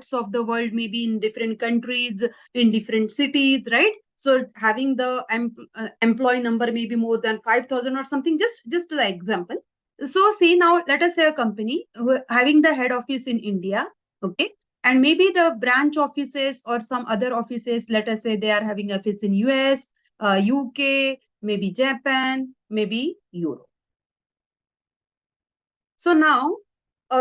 parts of the world, maybe in different countries, in different cities, right? So having the employee number maybe more than 5,000 or something, just the example. So see, now let us say a company having the head office in India, okay, and maybe the branch offices or some other offices, let us say they are having office in US, UK, maybe Japan, maybe Europe. So now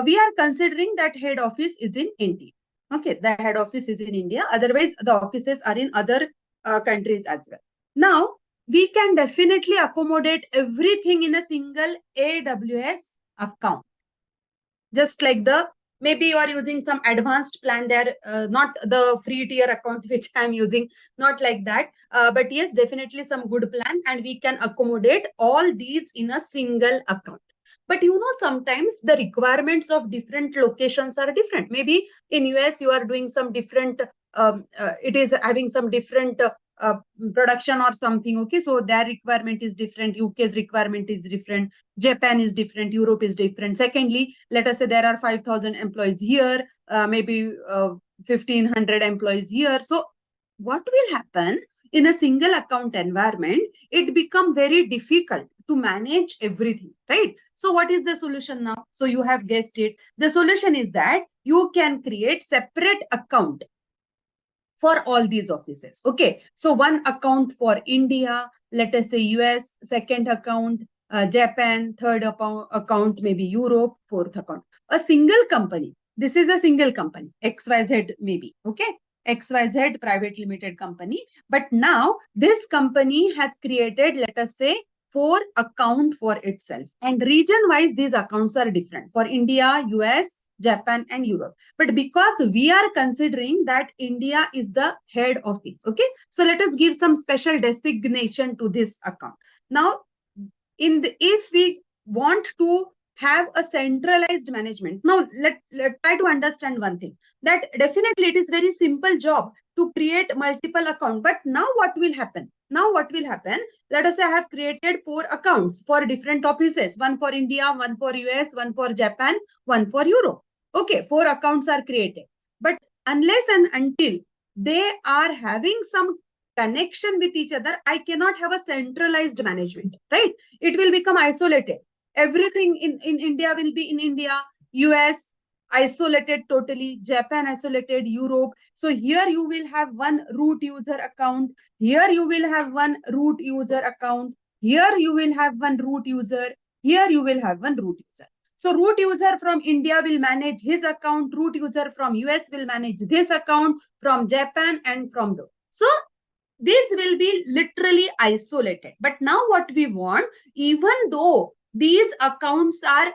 we are considering that head office is in India. Okay, the head office is in India. Otherwise, the offices are in other countries as well. Now, we can definitely accommodate everything in a single AWS account. Just like maybe you are using some advanced plan there, not the free tier account which I'm using, not like that. But yes, definitely some good plan, and we can accommodate all these in a single account. But sometimes the requirements of different locations are different. Maybe in US, you are doing some different, it is having some different production or something. Okay, so their requirement is different. UK's requirement is different. Japan is different. Europe is different. Secondly, let us say there are 5,000 employees here, maybe 1,500 employees here. So what will happen in a single account environment? It become very difficult to manage everything, right? So what is the solution now? So you have guessed it. The solution is that you can create separate account for all these offices. Okay, so one account for India, let us say US, second account Japan, third account maybe Europe, fourth account. A single company. This is a single company, XYZ maybe. Okay, XYZ private limited company. But now this company has created, let us say, 4 account for itself. And region wise, these accounts are different for India, US, Japan, and Europe. But because we are considering that India is the head office, okay, so let us give some special designation to this account. Now, if we want to have a centralized management, now let try to understand one thing, that definitely it is very simple job to create multiple accounts. But now what will happen? Let us say I have created 4 accounts for different offices, one for India, one for US, one for Japan, one for Europe. Okay, 4 accounts are created. But unless and until they are having some connection with each other, I cannot have a centralized management, right? It will become isolated. Everything in India will be in India, US isolated totally, Japan isolated, Europe. So here you will have one root user account. Here you will have one root user account. Here you will have one root user. Here you will have one root user. So root user from India will manage his account. Root user from US will manage this account, from Japan and from the. So these will be literally isolated. But now what we want, even though these accounts are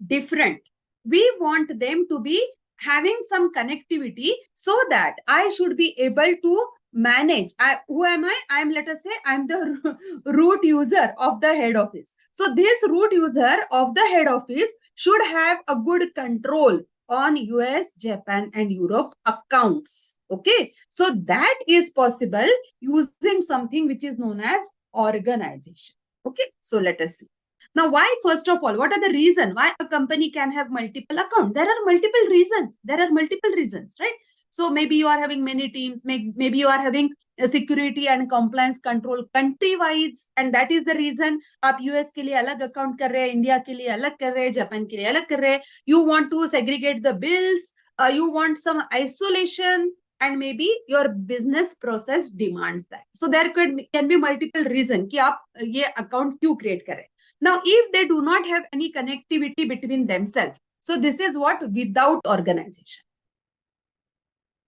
different, we want them to be having some connectivity so that I should be able to manage. Who am I? I'm, let us say, I'm the root user of the head office. So this root user of the head office should have a good control on US, Japan, and Europe accounts. Okay, so that is possible using something which is known as organization. Okay, so let us see. Now, why, first of all, what are the reasons why a company can have multiple accounts? There are multiple reasons, right? So maybe you are having many teams, maybe you are having a security and compliance control country-wise, and that is the reason आप US के लिए अलग account कर रहे हैं, India के लिए अलग कर रहे हैं, Japan के लिए अलग कर रहे हैं. You want to segregate the bills, you want some isolation, and maybe your business process demands that. So there can be multiple reasons कि आप ये account क्यों create करें. Now, if they do not have any connectivity between themselves, so this is what without organization.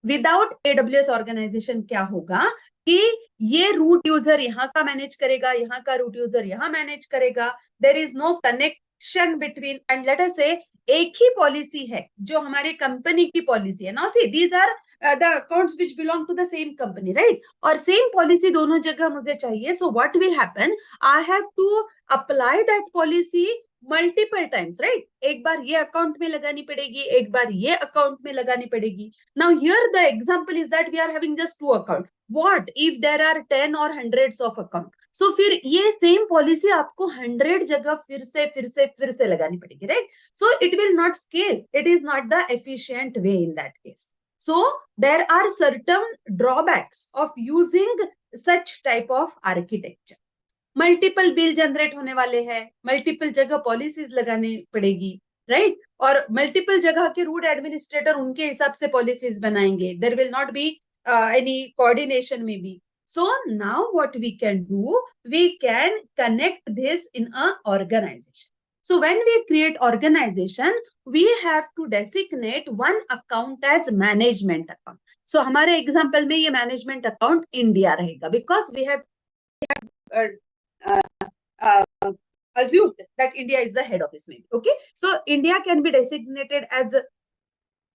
Without AWS organization क्या होगा कि ये root user यहाँ का मैनेज करेगा, यहाँ का रूट यूजर यहाँ मैनेज करेगा. There is no connection between, and let us say एक ही पॉलिसी है जो हमारे कंपनी की पॉलिसी है. Now see, these are the accounts which belong to the same company, right? और सेम पॉलिसी दोनों जगह मुझे चाहिए. So what will happen? I have to apply that policy multiple times, right? एक बार ये अकाउंट में लगानी पड़ेगी, एक बार ये अकाउंट में लगानी पड़ेगी. Now here the example is that we are having just 2 accounts. What if there are 10 or hundreds of accounts? सो फिर ये सेम पॉलिसी आपको 100 जगह फिर से लगानी पड़ेगी, right? So it will not scale, it is not the efficient way in that case. So there are certain drawbacks of using such type of architecture. Multiple bill generate होने वाले हैं, multiple जगह पॉलिसीज लगानी पड़ेगी, right? और multiple जगह के root administrator उनके हिसाब से पॉलिसीज बनाएंगे. There will not be any coordination में बी. So now what we can do, we can connect this in a organization. So when we create organization, we have to designate one account as management account. So हमारे example में ये management account India रहेगा, because we have assumed that India is the head office maybe. Okay, so India can be designated as a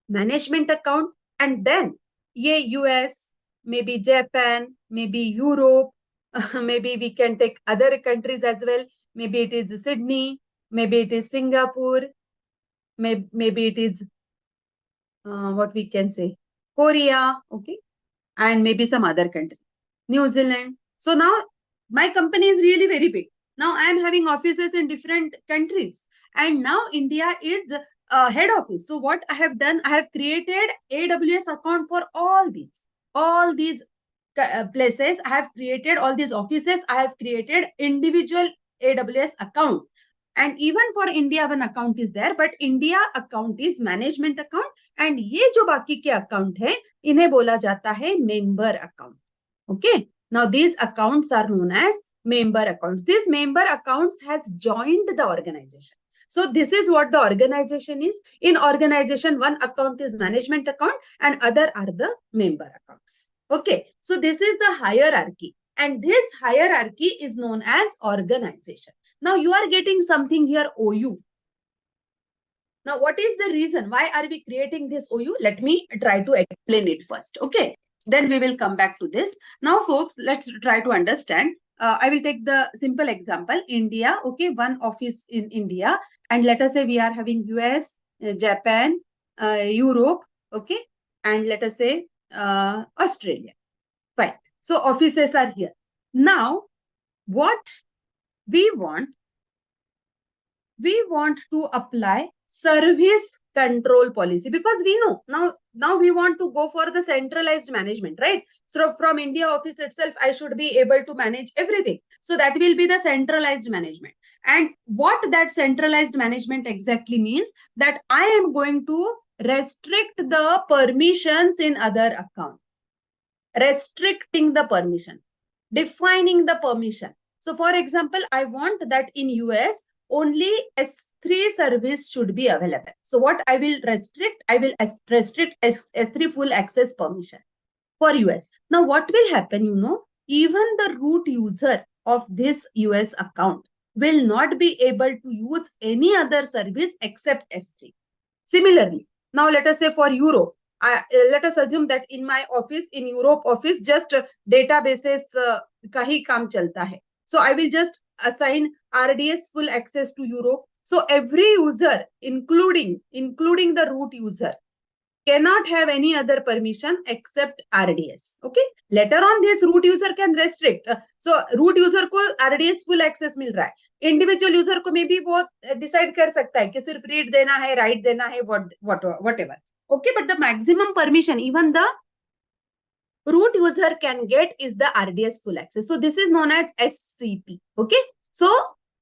management account, and then ये US, maybe Japan, maybe Europe, maybe we can take other countries as well. Maybe it is Sydney, maybe it is Singapore, maybe it is what we can say, Korea, okay, and maybe some other country, New Zealand. So now my company is really very big. Now I am having offices in different countries, and now India is head office. So what I have done, I have created AWS account for all these places. I have created all these offices. I have created individual AWS account, and even for India one account is there, but India account is management account, and ये जो बाकी के account है इन्हें बोला जाता है member account. Okay, now these accounts are known as member accounts. These member accounts has joined the organization. So this is what the organization is. In organization, one account is management account and other are the member accounts. Okay, so this is the hierarchy, and this hierarchy is known as organization. Now you are getting something here, OU. Now what is the reason? Why are we creating this OU? Let me try to explain it first. Okay, then we will come back to this. Now folks, let's try to understand. I will take the simple example, India. Okay, one office in India, and let us say we are having US, Japan, Europe, okay, and let us say Australia. Fine. So offices are here. Now what we want to apply service control policy, because we know now we want to go for the centralized management, right? So from India office itself, I should be able to manage everything. So that will be the centralized management. And what that centralized management exactly means, that I am going to restrict the permissions in other account. Restricting the permission, defining the permission. So for example, I want that in US only S3 service should be available. So what I will restrict? I will restrict S3 full access permission for US. Now what will happen, even the root user of this US account will not be able to use any other service except S3. Similarly, now let us say for Europe, let us assume that in my office, in Europe office, just databases का ही काम चलता है. So I will just assign RDS full access to Europe. So every user, including the root user, cannot have any other permission except RDS. Okay. Later on, this root user can restrict. So root user को RDS full access मिल रहा है. Individual user को maybe वो decide कर सकता है कि सिर्फ read देना है, write देना है, whatever. Okay, but the maximum permission even the root user can get is the RDS full access. So this is known as SCP. Okay. So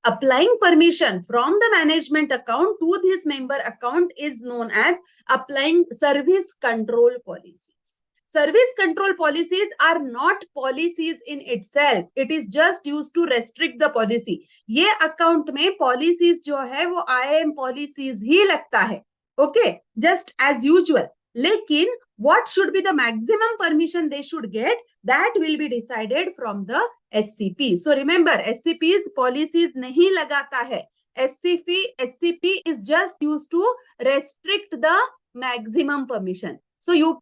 applying permission from the management account to this member account is known as applying service control policies. Service control policies are not policies in itself. It is just used to restrict the policy. ये account में policies जो है वो IAM policies ही लगता है. Okay, just as usual. लेकिन what should be the maximum permission they should get, that will be decided from the SCP. So remember, SCP's policies नहीं लगाता है. SCP is just used to restrict the maximum permission. So you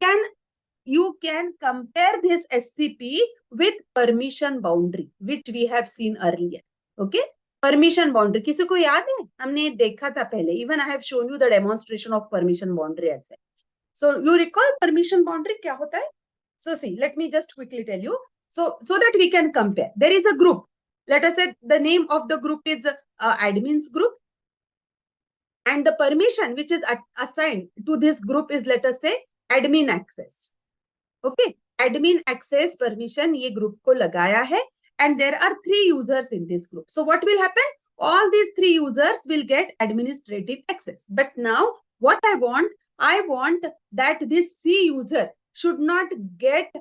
can compare this SCP with permission boundary, which we have seen earlier. Okay, permission boundary किसी को याद है? हमने देखा था पहले. Even I have shown you the demonstration of permission boundary as well. So you recall permission boundary क्या होता है? So see, let me just quickly tell you. So that we can compare. There is a group. Let us say the name of the group is admins group, and the permission which is assigned to this group is, let us say, admin access. Okay, admin access permission ये group को लगाया है, and there are 3 users in this group. So what will happen? All these 3 users will get administrative access. But now what I want that this C user should not get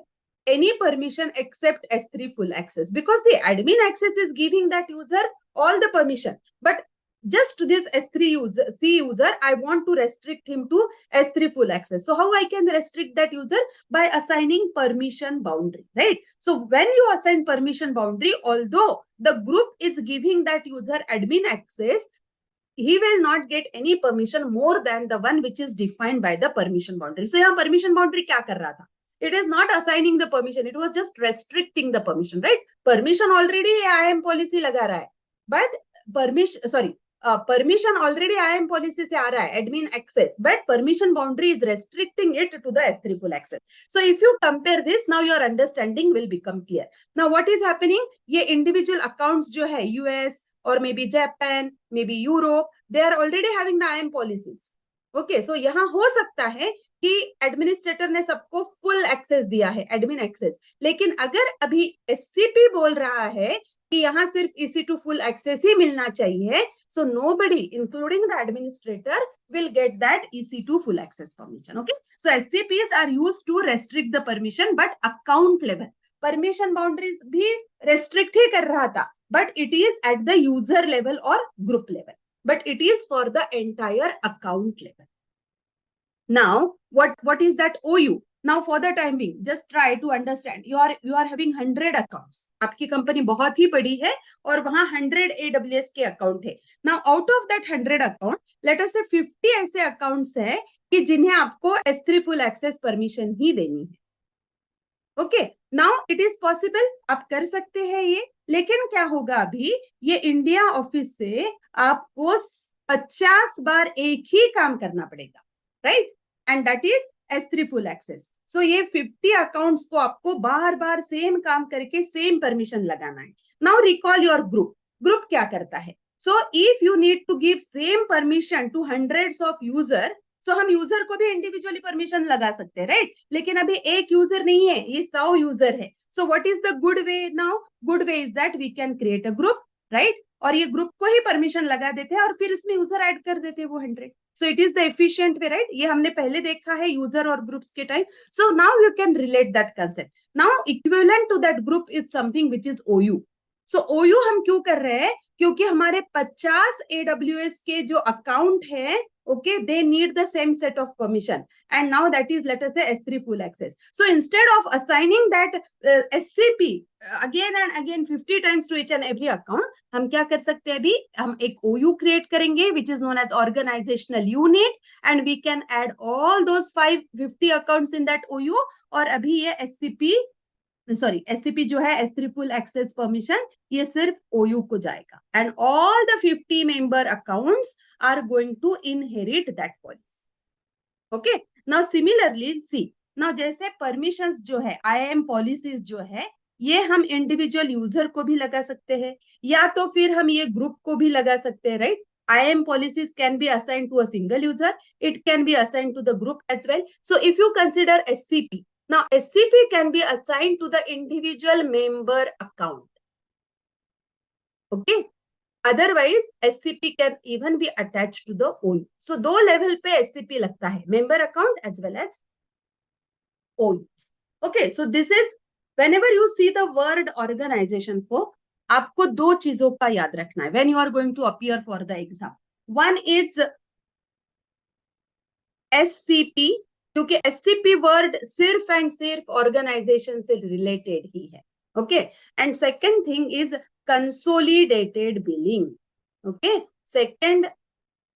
any permission except S3 full access, because the admin access is giving that user all the permission. But just this S3 user, C user, I want to restrict him to S3 full access. So how I can restrict that user? By assigning permission boundary, right? So when you assign permission boundary, although the group is giving that user admin access, he will not get any permission more than the one which is defined by the permission boundary. So यहाँ permission boundary क्या कर रहा था? It is not assigning the permission. It was just restricting the permission, right? Permission already IAM policy लगा रहा है, but permission already IAM policy से आ रहा है, admin access, but permission boundary is restricting it to the S3 full access. So if you compare this, now your understanding will become clear. Now what is happening? ये individual accounts जो है US or maybe Japan, maybe Europe, they are already having the IAM policies. Okay, so यहाँ हो सकता है कि administrator ने सबको फुल एक्सेस दिया है, एडमिन एक्सेस, लेकिन अगर अभी एससीपी बोल रहा है कि यहाँ सिर्फ EC2 full access ही मिलना चाहिए, so nobody, including the administrator, will get that EC2 full access permission. Okay, so SCPs are used to restrict the permission, but account level permission boundaries भी restrict ही कर रहा था, but it is at the user level or group level, but it is for the entire account level. Now what is that OU? Now for the time being, just try to understand. You are having 100 accounts. आपकी company बहुत ही बड़ी है और वहां 100 AWS के account है. Now out of that 100 account, let us say 50 ऐसे accounts है कि जिन्हें आपको S3 full access permission ही देनी है. Okay, now it is possible, आप कर सकते हैं ये, लेकिन क्या होगा, अभी ये इंडिया ऑफिस से आपको 50 बार एक ही काम करना पड़ेगा, right? And that is S3 full access. सो ये 50 अकाउंट्स को आपको बार बार सेम काम करके सेम परमिशन लगाना है. नाउ रिकॉल योर ग्रुप क्या करता है? So if you need to give same permission to hundreds of user, so हम यूजर को भी इंडिविजुअली परमिशन लगा सकते हैं, राइट? लेकिन अभी एक यूजर नहीं है, ये 100 यूजर है. So what is the good way now? Good way is that we can create a group, right? और ये ग्रुप को ही परमिशन लगा देते हैं और फिर इसमें यूजर ऐड कर देते हैं वो 100. So it is the efficient way, right? ये हमने पहले देखा है यूजर और ग्रुप्स के time. So now you can relate that concept. Now equivalent to that group is something which is OU. So OU हम क्यों कर रहे हैं? क्योंकि हमारे 50 AWS के जो अकाउंट है, okay, they need the same set of permission, and now that is, let us say, S3 full access. So instead of assigning that SCP again and again 50 times to each and every account, हम क्या कर सकते हैं? अभी हम एक OU create करेंगे which is known as organizational unit, and we can add all those 50 accounts in that OU. और अभी ये SCP जो है S3 full access permission, ये सिर्फ OU को जाएगा, and all the 50 member accounts are going to inherit that policy. Okay, now similarly see, now जैसे permissions जो है, IAM policies जो है, ये हम इंडिविजुअल यूजर को भी लगा सकते हैं, या तो फिर हम ये ग्रुप को भी लगा सकते हैं, right? IAM policies can be assigned to a single user, it can be assigned to the group as well. So if you consider SCP, now SCP can be assigned to the individual member account. Okay, otherwise SCP can even be attached to the OU. So दो level पे SCP लगता है, member account as well as OU. Okay, so this is, whenever you see the word organization for, आपको दो चीजों का याद रखना है when you are going to appear for the exam. One is SCP, क्योंकि SCP वर्ड सिर्फ and सिर्फ ऑर्गेनाइजेशन से रिलेटेड ही है. Okay, and second thing is consolidated billing. Okay, second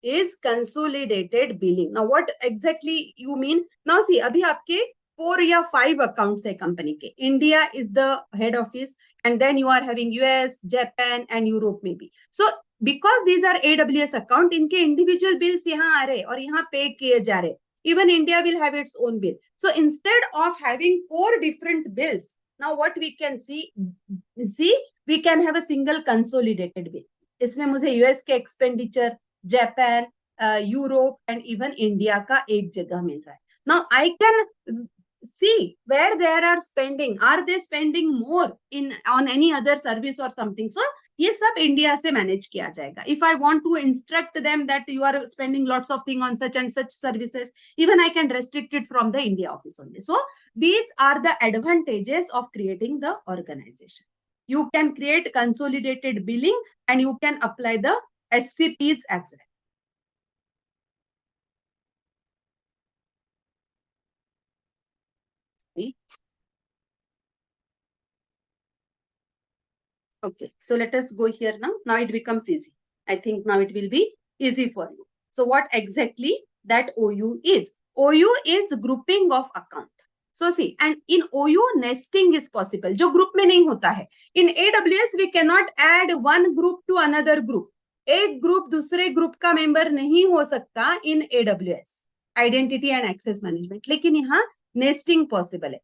is consolidated billing. Now what exactly you mean? Now see, अभी आपके 4 या 5 accounts है company के. India is the head office, and then you are having US, Japan and Europe maybe. So because these are AWS account, इनके individual bills यहाँ आ रहे और यहाँ पे किए जा रहे. Even India will have its own bill. So instead of having 4 different bills, now what we can see we can have a single consolidated bill. इसमें मुझे यूएस के expenditure, Japan, Europe and even India का एक जगह मिल रहा है. Now I can see where they are spending. Are they spending more in on any other service or something? So ये सब इंडिया से मैनेज किया जाएगा. If I want to instruct them that you are spending lots of things on such and such services, even I can restrict it from the India office only. So these are the advantages of creating the organization. You can create consolidated billing and you can apply the SCPs as well. Okay, so let us go here now. Now it becomes easy. I think now it will be easy for you. So what exactly that OU is? OU is grouping of account. So see, and in OU nesting is possible. जो group में नहीं होता है. In AWS we cannot add one group to another group. एक group दूसरे group का member नहीं हो सकता in AWS. Identity and access management. लेकिन यहाँ nesting possible है.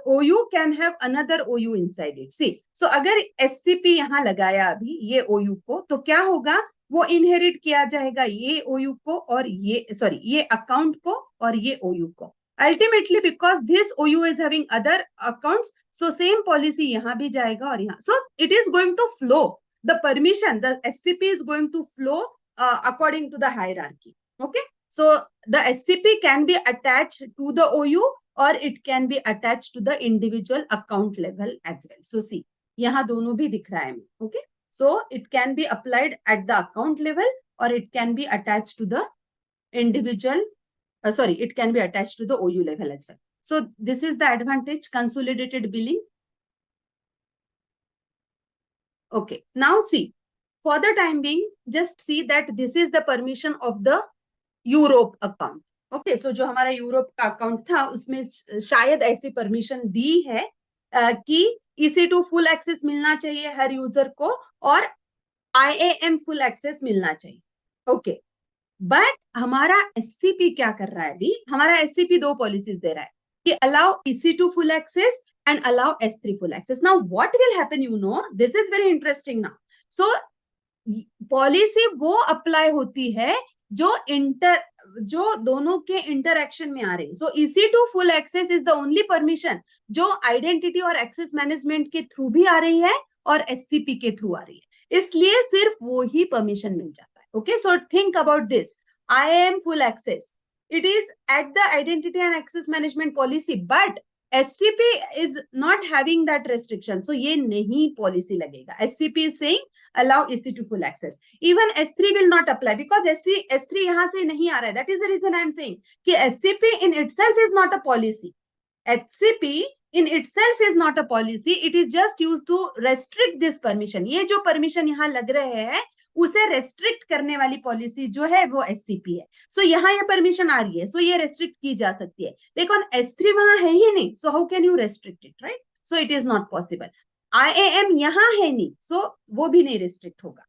OU can have another OU inside it. See, so अगर SCP यहाँ लगाया अभी ये OU को, तो क्या होगा? वो इनहेरिट किया जाएगा ये OU को और ये अकाउंट को और ये OU को. Ultimately, because this OU is having other accounts, so same policy यहाँ भी जाएगा और यहाँ. So it is going to flow. The permission, the SCP is going to flow according to the hierarchy. Okay. So the SCP can be attached to the OU or it can be attached to the individual account level as well. So see, यहाँ दोनों भी दिख रहा है. Okay. So it can be applied at the account level or it can be attached to the individual. It can be attached to the OU level as well. So this is the advantage, consolidated billing. Okay. Now see, for the time being, just see that this is the permission of the Europe account. Okay, so जो हमारा Europe का account था उसमें शायद ऐसी permission दी है कि EC2 full access मिलना चाहिए हर यूजर को और IAM फुल एक्सेस मिलना चाहिए. ओके, बट हमारा SCP क्या कर रहा है अभी? हमारा SCP दो पॉलिसीज दे रहा है कि allow EC2 full access and allow S3 full access. Now what will happen, you know, this is very interesting. Now so policy वो अप्लाई होती है जो दोनों के इंटरएक्शन में आ रही. So EC2 full access is the only permission जो आइडेंटिटी और एक्सेस मैनेजमेंट के थ्रू भी आ रही है और SCP के थ्रू आ रही है, इसलिए सिर्फ वो ही परमिशन मिल जाता है. Okay, so think about this. IAM full access, it is at the identity and access management policy, but SCP is not having that restriction, so ये नहीं policy लगेगा. SCP is saying allow EC2 full access. Even S3 will not apply because S3 यहाँ से नहीं आ रहा है. That is the reason I am saying कि SCP in itself is not a policy. SCP in itself is not a policy. It is just used to restrict this permission. ये जो permission यहाँ लग रहे हैं उसे रेस्ट्रिक्ट करने वाली पॉलिसी जो है वो SCP है. सो यहाँ ये परमिशन आ रही है, सो ये रेस्ट्रिक्ट की जा सकती है, लेकिन S3 वहां है ही नहीं. So how can you restrict it, right? So it is not possible. IAM यहाँ है नहीं, सो वो भी नहीं रेस्ट्रिक्ट होगा.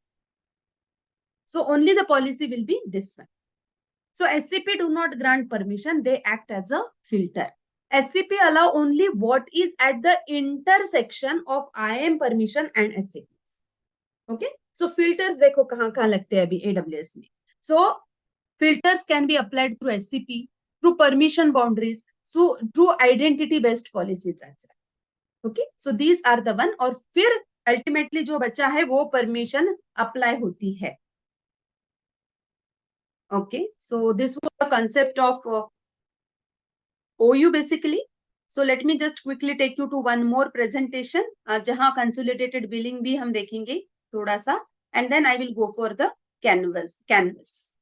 So only the policy will be this one. So SCP do not grant permission, they act as a filter. SCP allow only what is at the intersection of IAM permission and SCP. Okay, so filters देखो कहाँ कहाँ लगते हैं अभी AWS में. So filters can be applied through SCP, through permission boundaries, so through identity based policies as well. Okay, so these are the one. और फिर ultimately जो बच्चा है वो permission apply होती है. Okay, so this was the concept of OU basically. So let me just quickly take you to one more presentation जहाँ consolidated billing भी हम देखेंगे थोड़ा सा, and then I will go for the canvas.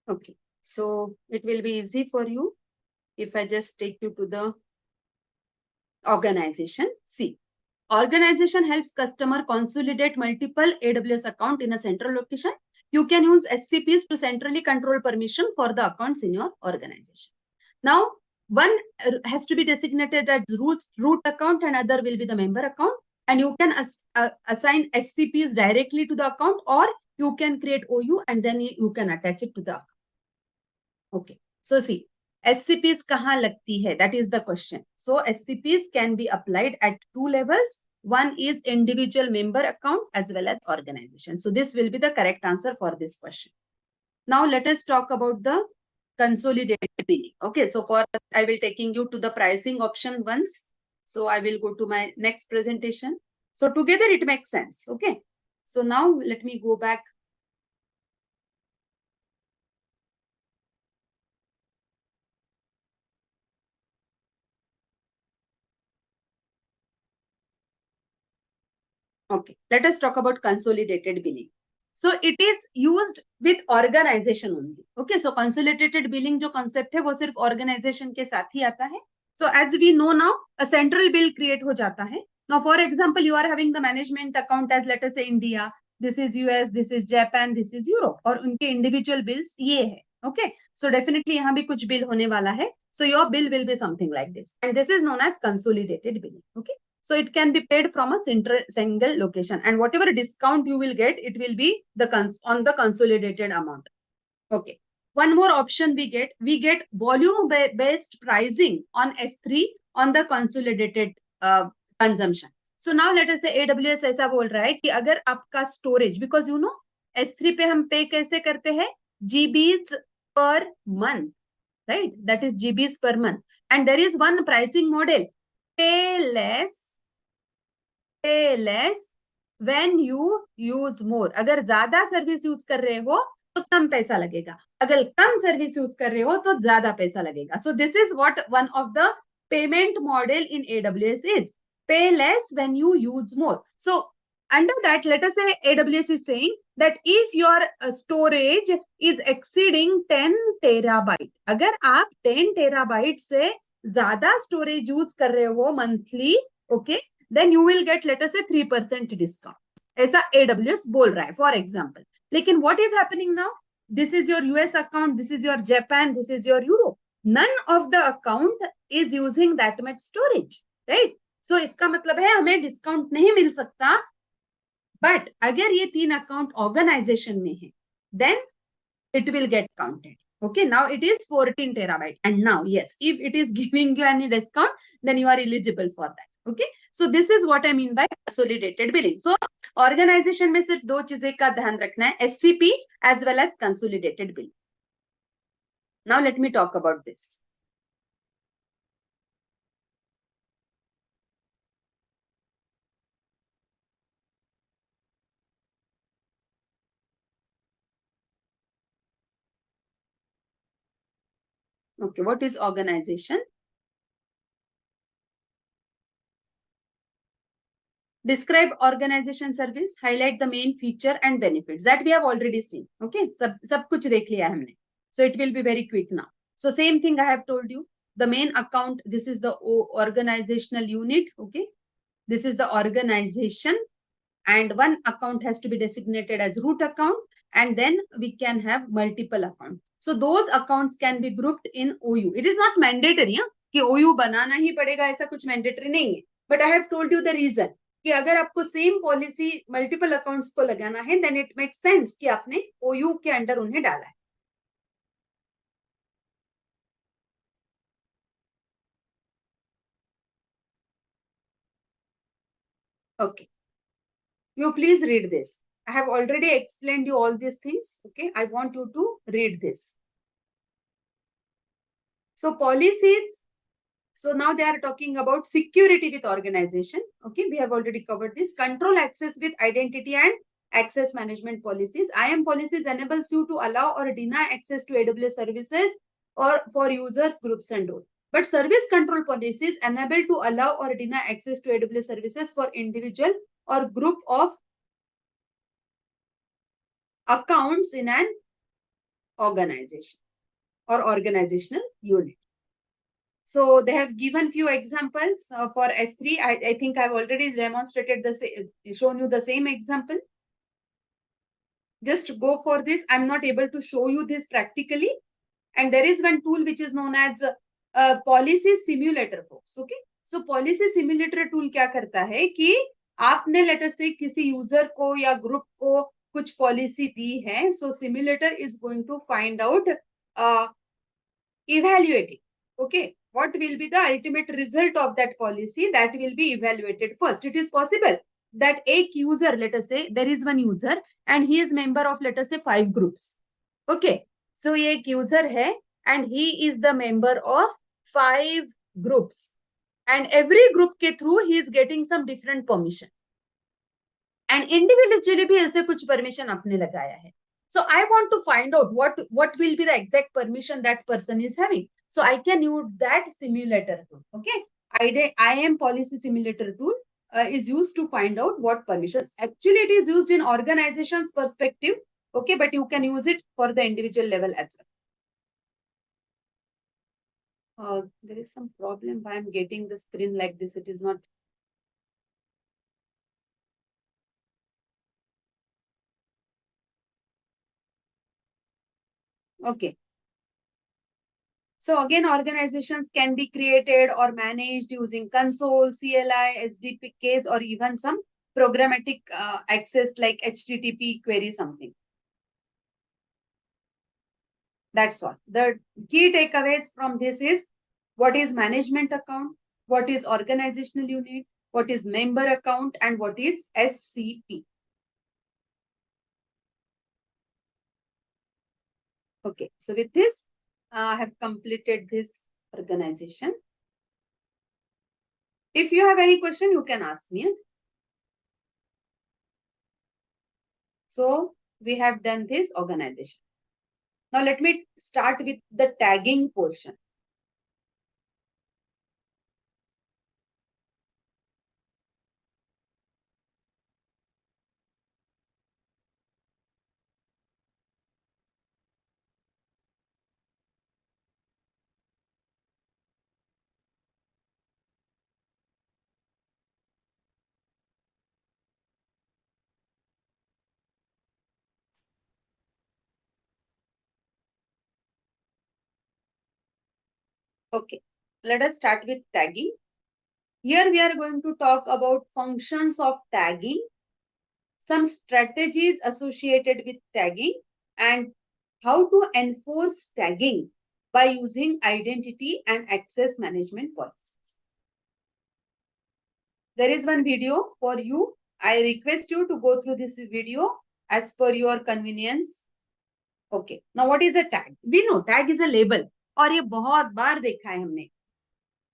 Okay, so it will be easy for you if I just take you to the organization. See, organization helps customer consolidate multiple AWS account in a central location. You can use SCPs to centrally control permission for the accounts in your organization. Now, one has to be designated as root account and other will be the member account. And you can assign SCPs directly to the account, or you can create OU and then you can attach it to the account. Okay. So see, SCPs kahan lagti hai? That is the question. So SCPs can be applied at two levels. One is individual member account as well as organization. So this will be the correct answer for this question. Now let us talk about the consolidated billing. Okay, so for I will taking you to the pricing option once. So I will go to my next presentation. So together it makes sense. Okay. So now let me go back. Okay, let us talk about consolidated billing. So it is used with organization only. Okay, so consolidated billing जो concept है वो सिर्फ organization के साथ ही आता है. So as we know now, a central bill create हो जाता है. Now, for example, you are having the management account as let us say India, this is US, this is Japan, this is Europe, और उनके individual bills ये है. Okay, so definitely यहाँ भी कुछ bill होने वाला है. So your bill will be something like this, and this is known as consolidated billing. Okay. So it can be paid from a single location, and whatever discount you will get, it will be on the consolidated amount. Okay. One more option we get volume based pricing on S3 on the consolidated consumption. So now let us say AWS ऐसा बोल रहा है कि अगर आपका storage, because you know S3 पे हम पे कैसे करते हैं, GBs per month, right? That is GBs per month, and there is one pricing model, pay less when you use more. अगर ज्यादा सर्विस यूज कर रहे हो तो कम पैसा लगेगा, अगर कम सर्विस यूज कर रहे हो तो ज्यादा पैसा लगेगा. So this is what one of the payment model in AWS is, pay less when you use more. So under that, let us say AWS is saying that if your storage is exceeding 10 terabyte, अगर आप 10 terabyte से ज्यादा storage use कर रहे हो monthly, okay, then you will get let us say 3% discount. ऐसा AWS बोल रहा है for example. लेकिन what is happening now? This is your US account, this is your Japan, this is your Europe. None of the account is using that much storage, right? So इसका मतलब है हमें discount नहीं मिल सकता. But अगर ये तीन account organization में है, then it will get counted. Okay, now it is 14 terabyte. And now, yes, if it is giving you any discount, then you are eligible for that. Okay, so this is what I mean by consolidated billing. So organization में सिर्फ दो चीजें का ध्यान रखना है, SCP as well as consolidated billing. Now let me talk about this. Okay, what is organization? Describe organization service, highlight the main feature and benefits that we have already seen. Okay, सब कुछ देख लिया हमने. So it will be very quick now. So same thing I have told you. The main account, this is the organizational unit. Okay, this is the organization, and one account has to be designated as root account, and then we can have multiple accounts. So those accounts can be grouped in OU. It is not mandatory कि OU बनाना ही पड़ेगा, ऐसा कुछ mandatory नहीं है. But I have told you the reason कि अगर आपको same policy multiple accounts को लगाना है, देन इट मेक सेंस कि आपने OU के अंडर उन्हें डाला है. Okay, you please read this. I have already explained you all these things. Okay, I want you to read this. So policies. So now they are talking about security with organization. Okay, we have already covered this. Control access with identity and access management policies. IAM policies enables you to allow or deny access to AWS services or for users, groups and roles. But service control policies enable to allow or deny access to AWS services for individual or group of accounts in an organization or organizational unit. So they have given few examples for S3. I think I've already demonstrated shown you the same example. Just go for this. I'm not able to show you this practically. And there is one tool which is known as policy simulator force. Okay, so policy simulator tool क्या करता है कि आपने letter से किसी user को या group को कुछ पॉलिसी दी है, so simulator is going to find out, evaluating, okay, what will be the ultimate result of that policy, that will be evaluated first. It is possible that a user, let us say there is one user and he is member of, let us say, 5 groups. Okay, so ye ek user hai and he is the member of 5 groups, and every group ke through he is getting some different permission, and individually भी ऐसे कुछ permission आपने लगाया है. So I want to find out what will be the exact permission that person is having. So I can use that simulator tool. Okay, IAM policy simulator tool is used to find out what permissions. Actually, it is used in organization's perspective. Okay, but you can use it for the individual level as well. There is some problem why I'm getting the screen like this. It is not. Okay. So again, organizations can be created or managed using console, CLI, SDKs, or even some programmatic access like HTTP query something. That's all. The key takeaways from this is what is management account, what is organizational unit, what is member account, and what is SCP. Okay, so with this, I have completed this organization. If you have any question, you can ask me. So we have done this organization. Now let me start with the tagging portion. Okay, let us start with tagging. Here we are going to talk about functions of tagging, some strategies associated with tagging, and how to enforce tagging by using identity and access management policies. There is one video for you. I request you to go through this video as per your convenience. Okay, now what is a tag? We know tag is a label, और ये बहुत बार देखा है हमने.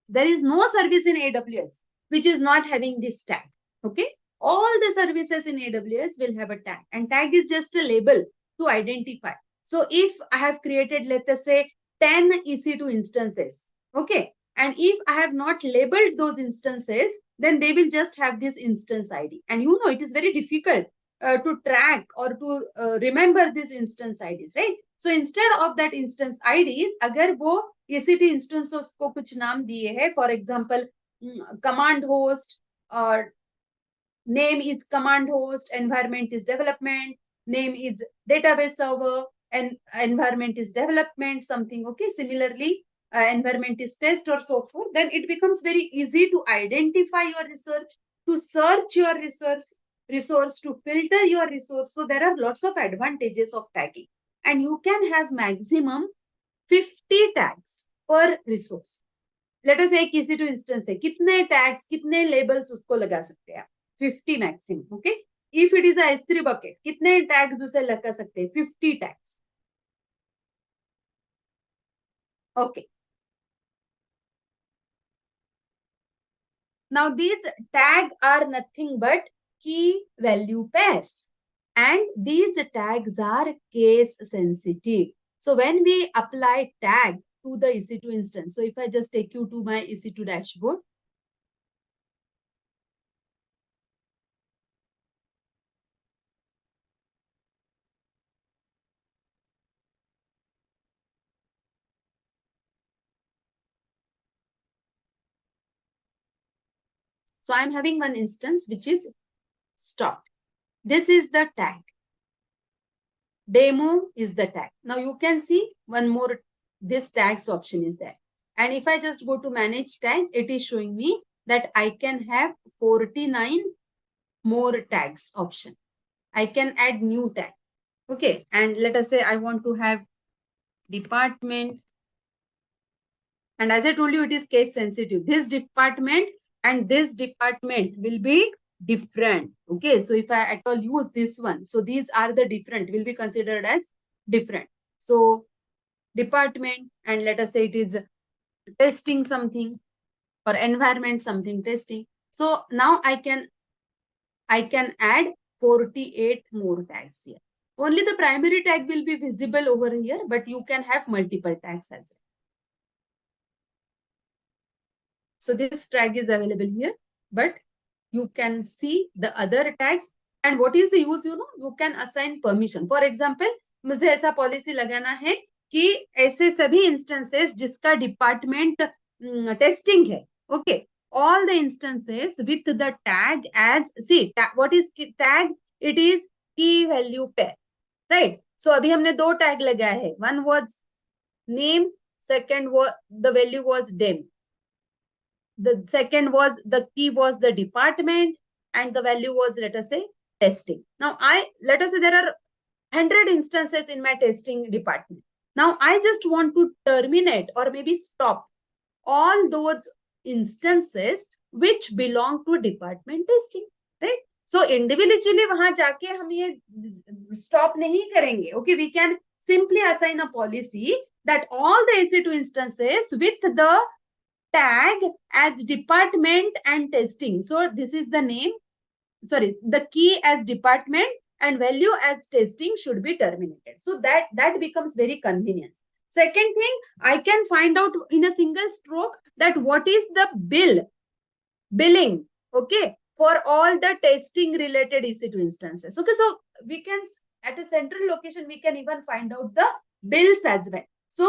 There is no service in AWS which is not having this tag. Okay, all the services in AWS will have a tag, and tag is just a label to identify. So if I have created, let us say, 10 EC2 instances, okay, and if I have not labeled those instances, then they will just have this instance ID. And you know, it is very difficult to track or to remember these instance IDs, right? So instead of that instance IDs, अगर वो EC2 instances को कुछ नाम दिए हैं, for example, command host, or name is command host, environment is development, name is database server, and environment is development, something, okay. Similarly, environment is test or so forth, then it becomes very easy to identify your research, to search your resource, to filter your resource. So there are lots of advantages of tagging, and you can have maximum 50 tags per resource. Let us say किसी to instance है, कितने tags, कितने labels उसको लगा सकते हैं? 50 maximum. Okay, if it is a S3 bucket, कितने tags उसे लगा सकते हैं? 50 tags. Okay, now these tags are nothing but key value pairs, and these tags are case sensitive. So when we apply tag to the EC2 instance, so if I just take you to my EC2 dashboard, so I'm having one instance which is stopped. This is the tag. Demo is the tag. Now you can see one more, this tags option is there. And if I just go to manage tag, it is showing me that I can have 49 more tags option. I can add new tag. Okay. And let us say I want to have department. And as I told you, it is case sensitive. This department and this department will be different. Okay. So if I at all use this one, so these are the different, will be considered as different. So department, and let us say it is testing something, or environment something testing. So now I can add 48 more tags here. Only the primary tag will be visible over here, but you can have multiple tags as well. So this tag is available here, but you can see the other tags. And what is the use? You can assign permission. For example, मुझे ऐसा policy लगाना है कि ऐसे सभी instances जिसका department testing है, okay, all the instances with the tag as, see, what is tag? It is key value pair, right? So अभी हमने दो tag लगाया है. One was name, second was the value was dem. The second was the key was the department, and the value was, let us say, testing. Now let us say there are 100 instances in my testing department. Now I just want to terminate or maybe stop all those instances which belong to department testing, right? So individually वहां जाके हम ये stop नहीं करेंगे. Okay, we can simply assign a policy that all the EC2 instances with the tag as department and testing. So this is the name, sorry, the key as department and value as testing should be terminated. So that becomes very convenient. Second thing, I can find out in a single stroke that what is the billing, okay, for all the testing related EC2 instances. Okay, so we can, at a central location, we can even find out the bills as well. So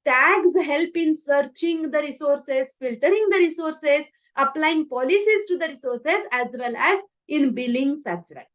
tags help in searching the resources, filtering the resources, applying policies to the resources, as well as in billings as well.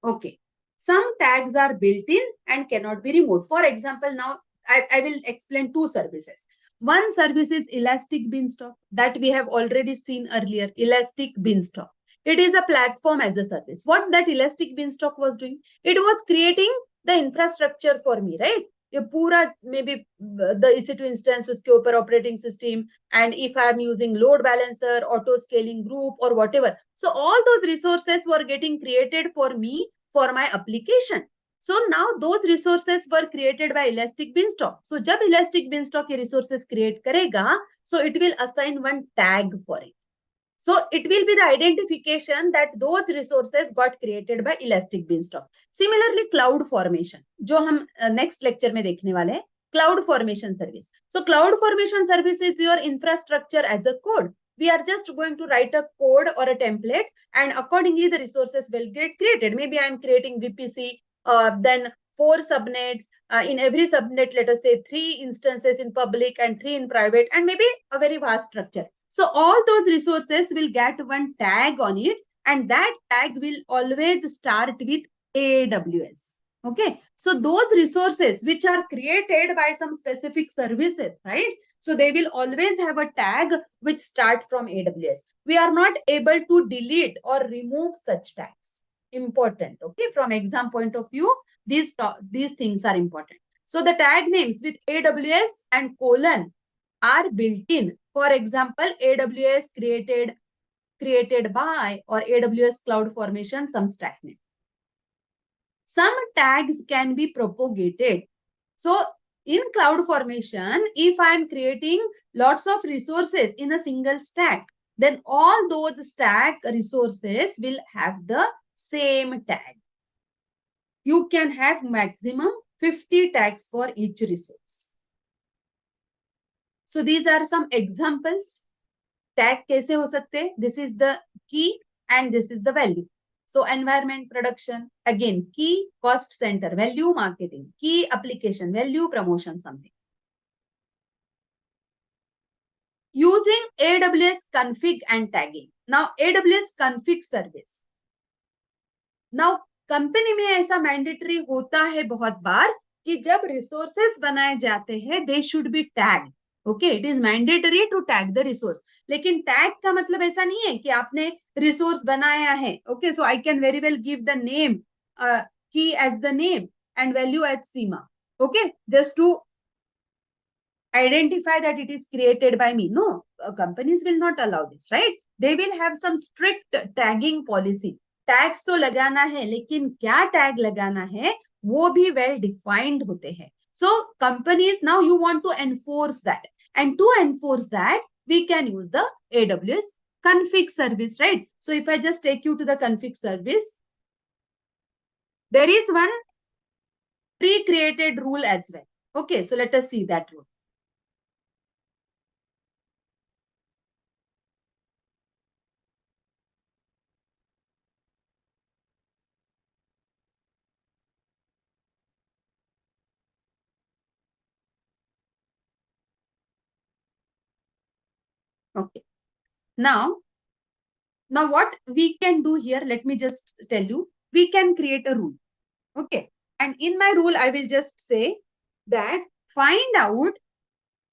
Okay. Some tags are built in and cannot be removed. For example, now I will explain two services. One service is Elastic Beanstalk that we have already seen earlier, Elastic Beanstalk. It is a platform as a service. What that Elastic Beanstalk was doing? It was creating the infrastructure for me, right? ये पूरा maybe the EC2 instance उसके ऊपर operating system, and if I am using load balancer, auto scaling group or whatever. So all those resources were getting created for me for my application. So now those resources were created by Elastic Beanstalk. So जब Elastic Beanstalk ये resources create करेगा, so it will assign one tag for it. So it will be the identification that those resources got created by Elastic Beanstalk. Similarly, cloud formation, जो हम next lecture में देखने वाले हैं, cloud formation service. So cloud formation service is your infrastructure as a code. We are just going to write a code or a template, and accordingly the resources will get created. Maybe I am creating VPC, then 4 subnets. In every subnet, let us say 3 instances in public and 3 in private, and maybe a very vast structure. So all those resources will get one tag on it, and that tag will always start with AWS. Okay. So those resources which are created by some specific services, right? So they will always have a tag which start from AWS. We are not able to delete or remove such tags. Important. Okay. From exam point of view, these things are important. So the tag names with AWS and colon are built in. For example, AWS created by, or AWS Cloud Formation, some stack name. Some tags can be propagated. So in Cloud Formation, if I am creating lots of resources in a single stack, then all those stack resources will have the same tag. You can have maximum 50 tags for each resource. So these are some examples. Tag कैसे हो सकते हैं? This is the key and this is the value. So environment, production, again, key, cost center, value, marketing, key, application, value, promotion, something. Using AWS config and tagging. Now AWS config service. Now company में ऐसा mandatory होता है बहुत बार कि जब resources बनाए जाते हैं they should be tag. Okay, it is mandatory to tag the resource. लेकिन टैग का मतलब ऐसा नहीं है कि आपने रिसोर्स बनाया है. Okay, so I can very well give the name key as the name and value as Seema. Okay, just to identify that it is created by me. No, companies will not allow this, right? They will have some strict tagging policy. Tags तो लगाना है, लेकिन क्या tag लगाना है वो भी well defined होते हैं. So companies, now you want to enforce that, and to enforce that we can use the AWS config service, right? So if I just take you to the config service, there is one pre-created rule as well. Okay, so let us see that rule. Okay, now what we can do here, let me just tell you, we can create a rule. Okay, and in my rule I will just say that find out,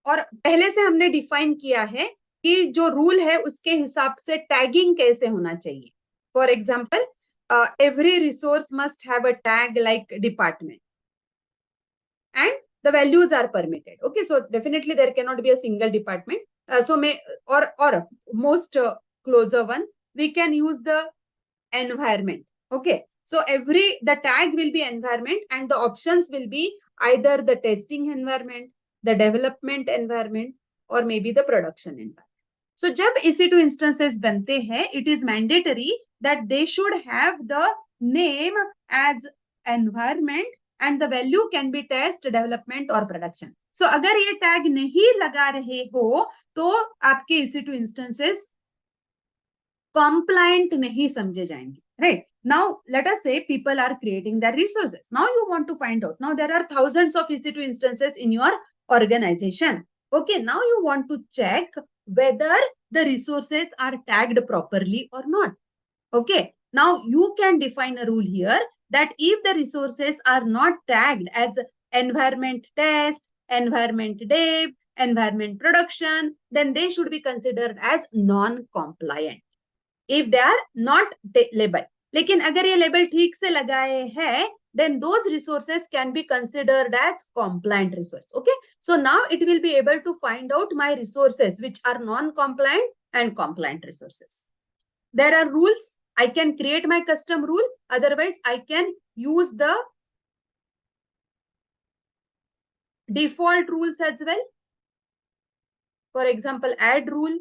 और पहले से हमने define किया है कि जो rule है उसके हिसाब से टैगिंग कैसे होना चाहिए. For example, every resource must have a tag like department and the values are permitted. Okay, so definitely there cannot be a single department. So may or most closer one, we can use the environment. Okay, so the tag will be environment and the options will be either the testing environment, the development environment, or maybe the production environment. So जब EC2 instances बनते हैं, it is mandatory that they should have the name as environment and the value can be test, development or production. So अगर ये tag नहीं लगा रहे हो तो आपके EC2 instances compliant नहीं समझे जाएंगे. Right, now let us say people are creating their resources. Now you want to find out, now there are thousands of EC2 instances in your organization. Okay, now you want to check whether the resources are tagged properly or not. Okay, now you can define a rule here that if the resources are not tagged as environment test, environment dev, environment production, then they should be considered as non-compliant. If they are not labeled. लेकिन अगर ये label ठीक से लगाए हैं, then those resources can be considered as compliant resource. Okay, so now it will be able to find out my resources which are non-compliant and compliant resources. There are rules. I can create my custom rule. Otherwise, I can use the default rules as well. For example, add rule,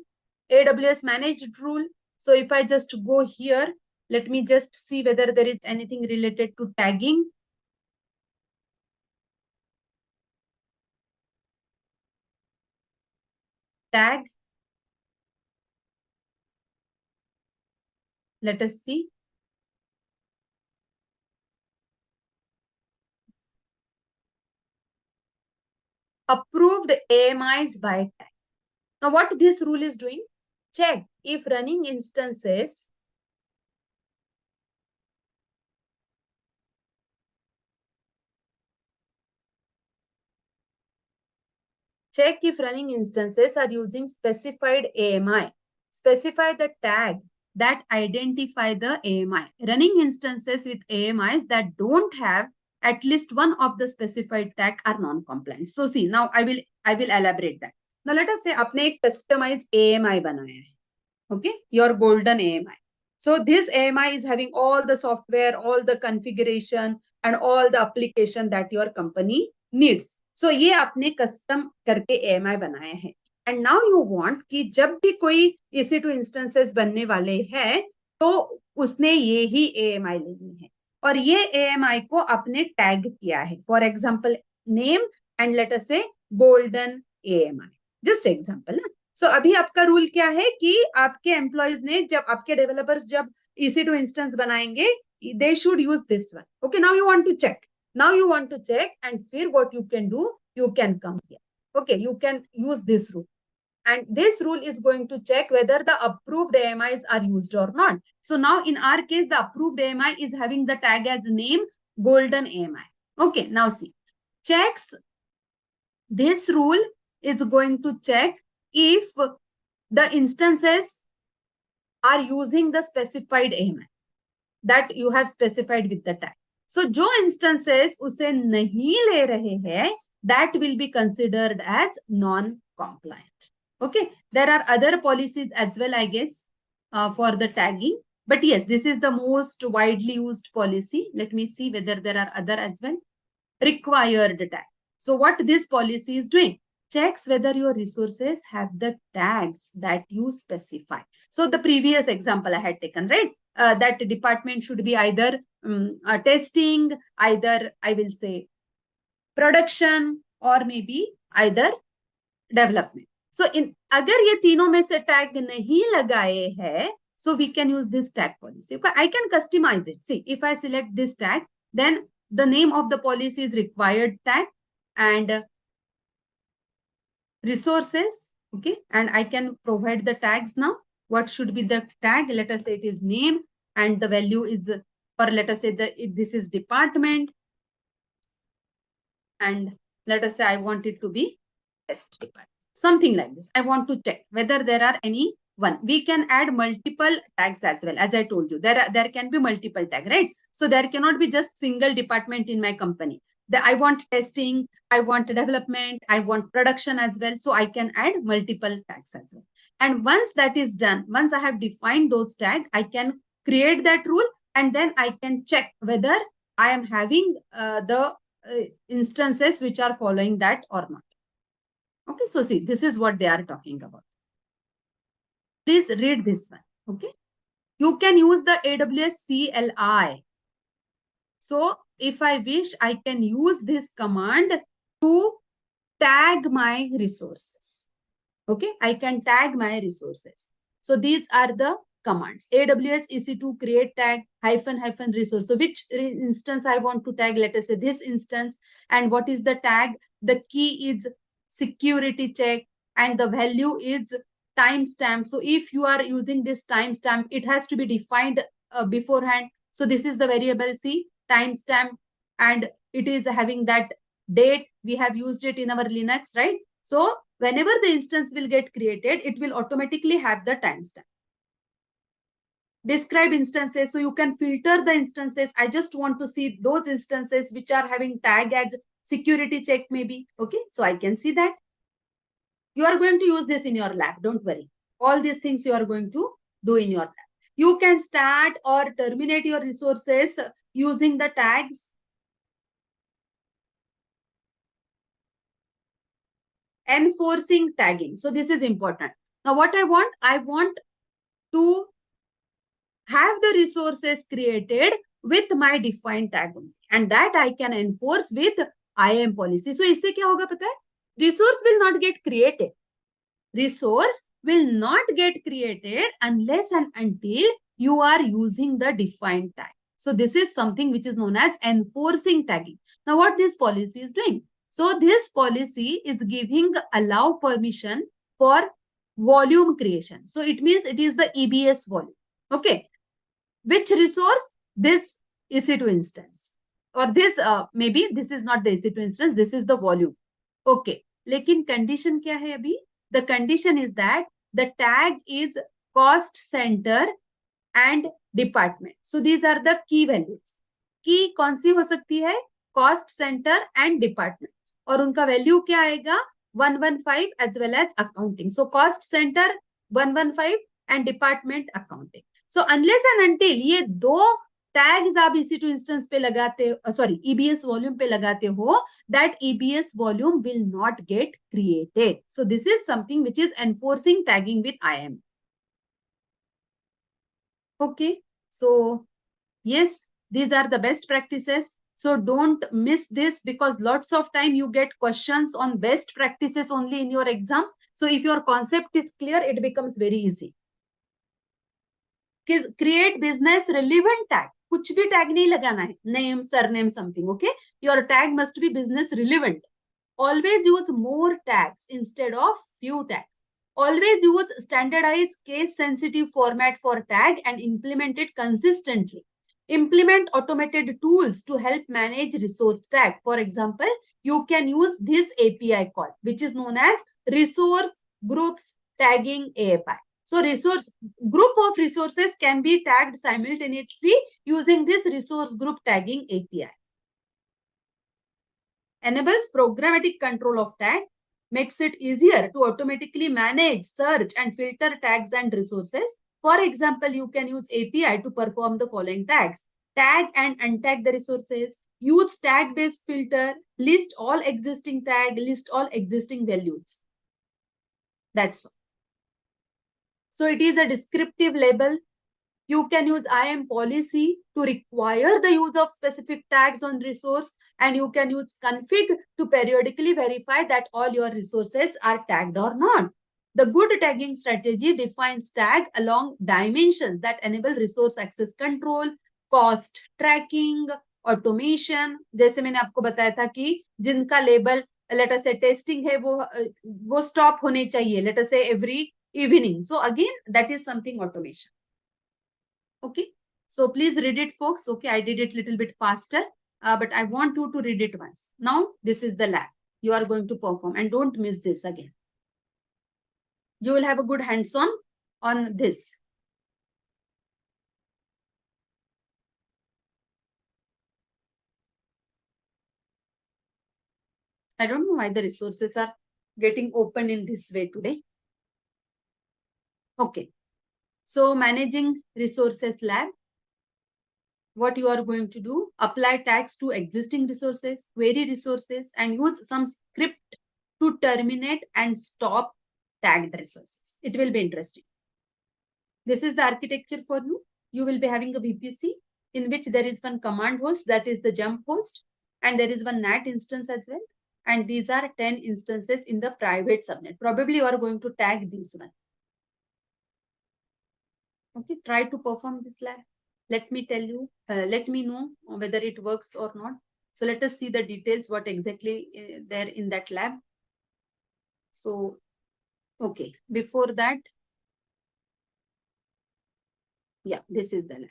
AWS managed rule. So if I just go here, let me just see whether there is anything related to tagging. Tag. Let us see. Approved AMIs by tag. Now what this rule is doing? Check if running instances are using specified AMI. Specify the tag that identify the AMI. Running instances with AMIs that don't have at least one of the specified tag are non-compliant. So see, now I will elaborate that. Now let us say आपने एक customized AMI बनाया है. Okay, your golden AMI. So this AMI is having all the software, all the configuration and all the application that your company needs. So ये आपने custom करके AMI बनाया है. And now you want कि जब भी कोई EC2 instances बनने वाले हैं तो उसने ये ही AMI लेनी है और ये AMI को आपने टैग किया है. For example, name and let us say golden AMI. Just example ना. So अभी आपका रूल क्या है कि आपके एम्प्लॉयज ने जब आपके डेवलपर्स जब EC2 इंस्टेंस बनाएंगे they should use this one. Okay, now you want to check. Now you want to check and फिर what you can do, you can come here. Okay, you can use this rule. And this rule is going to check whether the approved AMIs are used or not. So now in our case, the approved AMI is having the tag as name golden AMI. Okay, now see. checks, this rule is going to check if the instances are using the specified AMI that you have specified with the tag. So जो instances उसे नहीं ले रहे हैं, that will be considered as non-compliant. Okay, there are other policies as well, I guess, for the tagging. But yes, this is the most widely used policy. Let me see whether there are other as well. Required tag. So what this policy is doing? Checks whether your resources have the tags that you specify. So the previous example I had taken, right? That department should be either testing, either I will say production, or maybe either development. So in अगर ये तीनों में से tag नहीं लगाए है, so we can use this tag policy. Okay, I can customize it. See, if I select this tag, then the name of the policy is required tag and resources. Okay, and I can provide the tags now. What should be the tag? Let us say it is name, and the value is, or let us say this is department, and let us say I want it to be test department, something like this. I want to check whether there are any one. We can add multiple tags as well. As I told you, there can be multiple tag, right? So there cannot be just single department in my company. I want testing, I want development, I want production as well. So I can add multiple tags as well. And once that is done, once I have defined those tags, I can create that rule, and then I can check whether I am having the instances which are following that or not. Okay, so see, this is what they are talking about. Please read this one. Okay, you can use the AWS CLI. So if I wish, I can use this command to tag my resources. Okay, I can tag my resources. So these are the commands. AWS EC2 create tag -- resource. So which instance I want to tag? Let us say this instance. And what is the tag? The key is security check, and the value is timestamp. So if you are using this timestamp, it has to be defined beforehand. So this is the variable C, timestamp, and it is having that date. We have used it in our Linux, right? So whenever the instance will get created, it will automatically have the timestamp. Describe instances. So you can filter the instances. I just want to see those instances which are having tag as security check maybe. Okay, so I can see that. You are going to use this in your lab. Don't worry. All these things you are going to do in your lab. You can start or terminate your resources using the tags. Enforcing tagging. So this is important. Now what I want to have the resources created with my defined tag only, and that I can enforce with IAM policy. So इससे क्या होगा पता है? Resource will not get created. Resource will not get created unless and until you are using the defined tag. So this is something which is known as enforcing tagging. Now what this policy is doing? So this policy is giving allow permission for volume creation. So it means it is the EBS volume. Okay. Which resource? This EC2 instance. Or this, maybe this is not the EC2 instance, this is the volume. Okay. लेकिन condition क्या है अभी? The condition is that the tag is cost center and department. So these are the key values. Key कौन सी हो सकती है? Cost center and department. और उनका value क्या आएगा? 115 as well as accounting. So cost center 115 and department accounting. So unless and until ये दो tags आप EC2 instance पे लगाते, sorry, EBS volume पे लगाते हो, that EBS volume will not get created. So this is something which is enforcing tagging with IAM. Okay, so yes, these are the best practices. So don't miss this, because lots of time you get questions on best practices only in your exam. So if your concept is clear, it becomes very easy. Create business relevant tag. कुछ भी tag नहीं लगाना है. Name, surname, something. Okay. Your tag must be business relevant. Always use more tags instead of few tags. Always use standardized case sensitive format for tag and implement it consistently. Implement automated tools to help manage resource tag. For example, you can use this API call, which is known as resource groups tagging API. So resource group of resources can be tagged simultaneously using this resource group tagging API. Enables programmatic control of tag, makes it easier to automatically manage, search, and filter tags and resources. For example, you can use API to perform the following tags: tag and untag the resources, use tag-based filter, list all existing tag, list all existing values. That's all. So it is a descriptive label. You can use IAM policy to require the use of specific tags on resource, and you can use config to periodically verify that all your resources are tagged or not. The good tagging strategy defines tag along dimensions that enable resource access control, cost tracking, automation. जैसे मैंने आपको बताया था कि जिनका label let us से testing है वो स्टॉप होने चाहिए, लेट अस से every evening. So again, that is something automation. Okay, so please read it, folks. Okay, I did it a little bit faster, but I want you to read it once. Now, this is the lab you are going to perform, and don't miss this again. You will have a good hands-on on this. I don't know why the resources are getting open in this way today. Okay, so managing resources lab. What you are going to do, apply tags to existing resources, query resources, and use some script to terminate and stop tagged resources. It will be interesting. This is the architecture for you. You will be having a VPC in which there is one command host, that is the jump host, and there is one NAT instance as well. And these are 10 instances in the private subnet. Probably you are going to tag this one. Okay, try to perform this lab. Let me tell you, let me know whether it works or not. So let us see the details, what exactly there in that lab. So, okay, before that, yeah, this is the lab.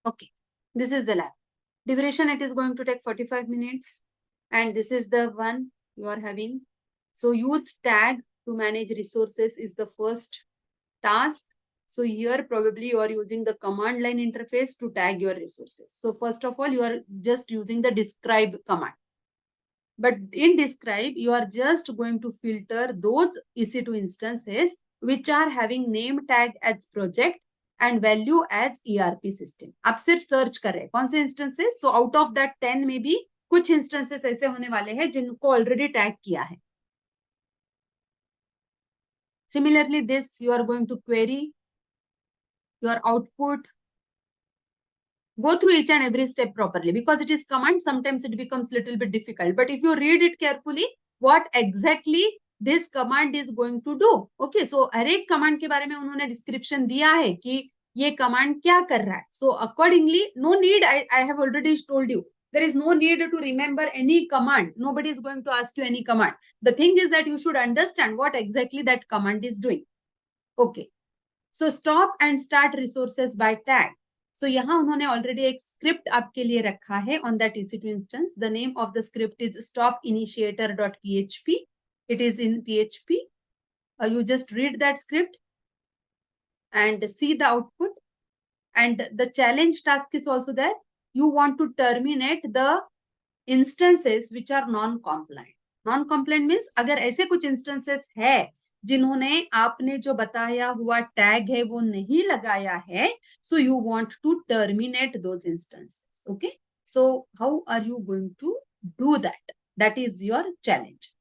Okay, this is the lab. Duration, it is going to take 45 minutes. And this is the one you are having. So use tag to manage resources is the first task. So here probably you are using the command line interface to tag your resources. So first of all, you are just using the describe command. But in describe, you are just going to filter those EC2 instances which are having name tag as project and value as ERP system. आप सिर्फ search कर रहे हैं कौन से instances. So out of that 10 में भी कुछ instances ऐसे होने वाले हैं जिनको already tag किया है. Similarly, this you are going to query your output. Go through each and every step properly, because it is command. Sometimes it becomes little bit difficult. But if you read it carefully, what exactly this command is going to do. Okay, so हर एक command के बारे में उन्होंने description दिया है कि ये command क्या कर रहा है. So accordingly, no need. I have already told you. There is no need to remember any command. Nobody is going to ask you any command. The thing is that you should understand what exactly that command is doing. Okay. So stop and start resources by tag. So यहाँ उन्होंने already एक script आपके लिए रखा है on that EC2 instance. The name of the script is stopinitiator.php. It is in PHP. You just read that script and see the output. And the challenge task is also there. You want to terminate the instances which are non-compliant. Non-compliant means अगर ऐसे कुछ instances है जिन्होंने आपने जो बताया हुआ tag है वो नहीं लगाया है, so you want to terminate those instances. Okay, so how are you going to do that? That is your challenge.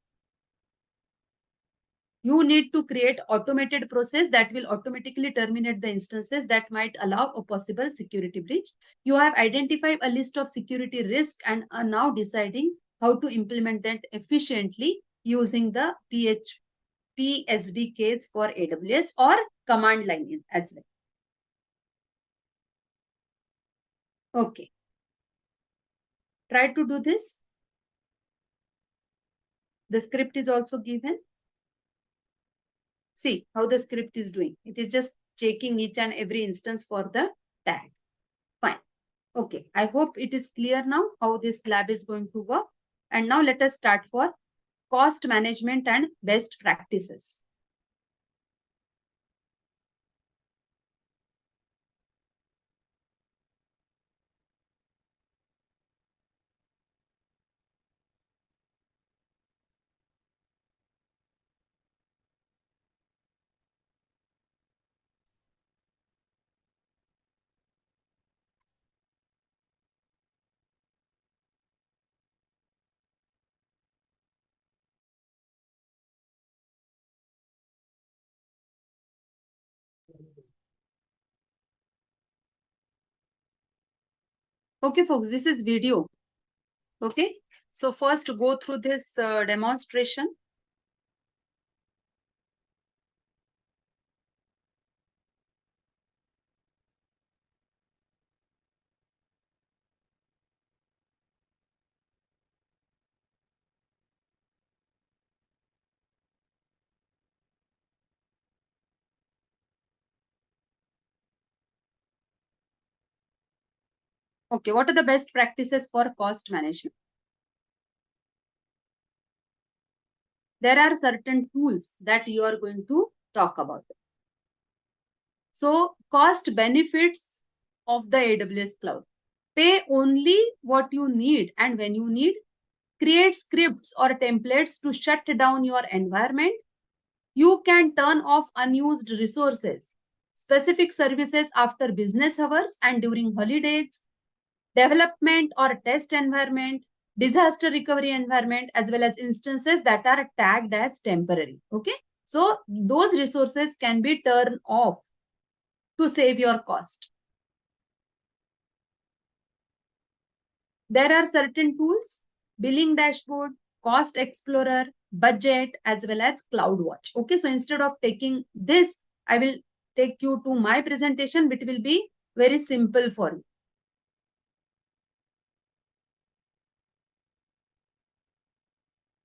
You need to create automated process that will automatically terminate the instances that might allow a possible security breach. You have identified a list of security risks and are now deciding how to implement that efficiently using the PHP SDKs for AWS or command line as well. Okay. Try to do this. The script is also given. See how the script is doing. It is just checking each and every instance for the tag. Fine. Okay. I hope it is clear now how this lab is going to work. And now let us start for cost management and best practices. Okay, folks, this is video. Okay. So first go through this demonstration. Okay, what are the best practices for cost management? There are certain tools that you are going to talk about. So cost benefits of the AWS cloud. Pay only what you need and when you need. Create scripts or templates to shut down your environment. You can turn off unused resources, specific services after business hours and during holidays, development or test environment, disaster recovery environment, as well as instances that are tagged as temporary. Okay. So those resources can be turned off to save your cost. There are certain tools, billing dashboard, cost explorer, budget, as well as CloudWatch. Okay, so instead of taking this, I will take you to my presentation, which will be very simple for you.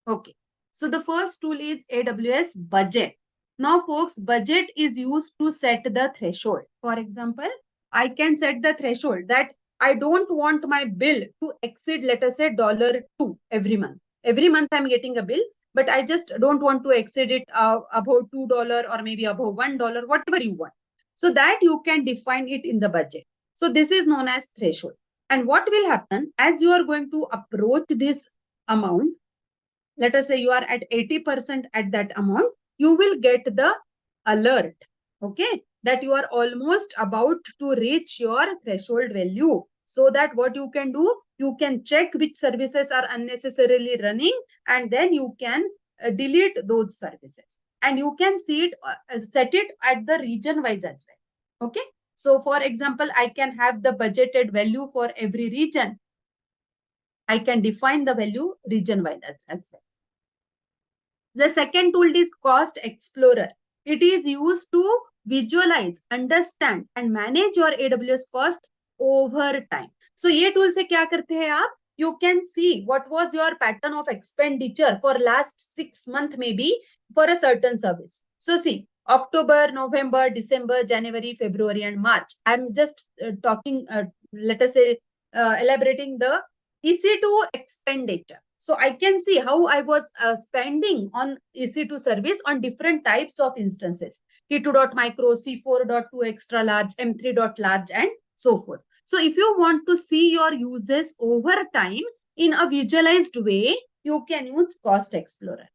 Okay, so the first tool is AWS budget. Now, folks, budget is used to set the threshold. For example, I can set the threshold that I don't want my bill to exceed, let us say, $2 every month. Every month I'm getting a bill, but I just don't want to exceed it above $2 or maybe above $1, whatever you want. So that you can define it in the budget. So this is known as threshold. And what will happen as you are going to approach this amount, let us say you are at 80% at that amount, you will get the alert, okay, that you are almost about to reach your threshold value. So that what you can do, you can check which services are unnecessarily running and then you can delete those services. And you can see it, set it at the region wise as well. Okay. So for example, I can have the budgeted value for every region. I can define the value region wise as well. The second tool is Cost Explorer. It is used to visualize, understand and manage your AWS cost over time. So ये tool से क्या करते हैं आप? You can see what was your pattern of expenditure for last 6 months maybe for a certain service. So see, October, November, December, January, February and March. I'm just talking, let us say, elaborating the EC2 expenditure. So I can see how I was spending on EC2 service on different types of instances. T2.micro, C4.2 extra large, M3.large and so forth. So if you want to see your uses over time in a visualized way, you can use Cost Explorer.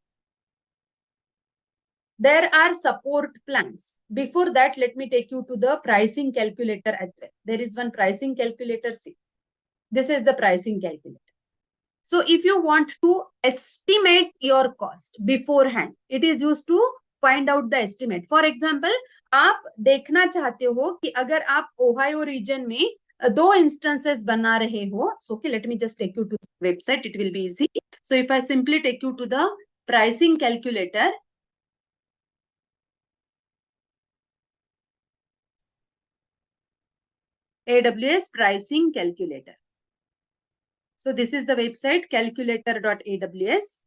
There are support plans. Before that, let me take you to the pricing calculator as well. There is one pricing calculator. See, this is the pricing calculator. So if you want to estimate your cost beforehand, it is used to find out the estimate. For example, आप देखना चाहते हो कि अगर आप Ohio reason में दो instances बना रहे हो. So okay, let me just take you to the website. It will be easy. So if I simply take you to the pricing calculator, AWS pricing calculator. So this is the website calculator.aws.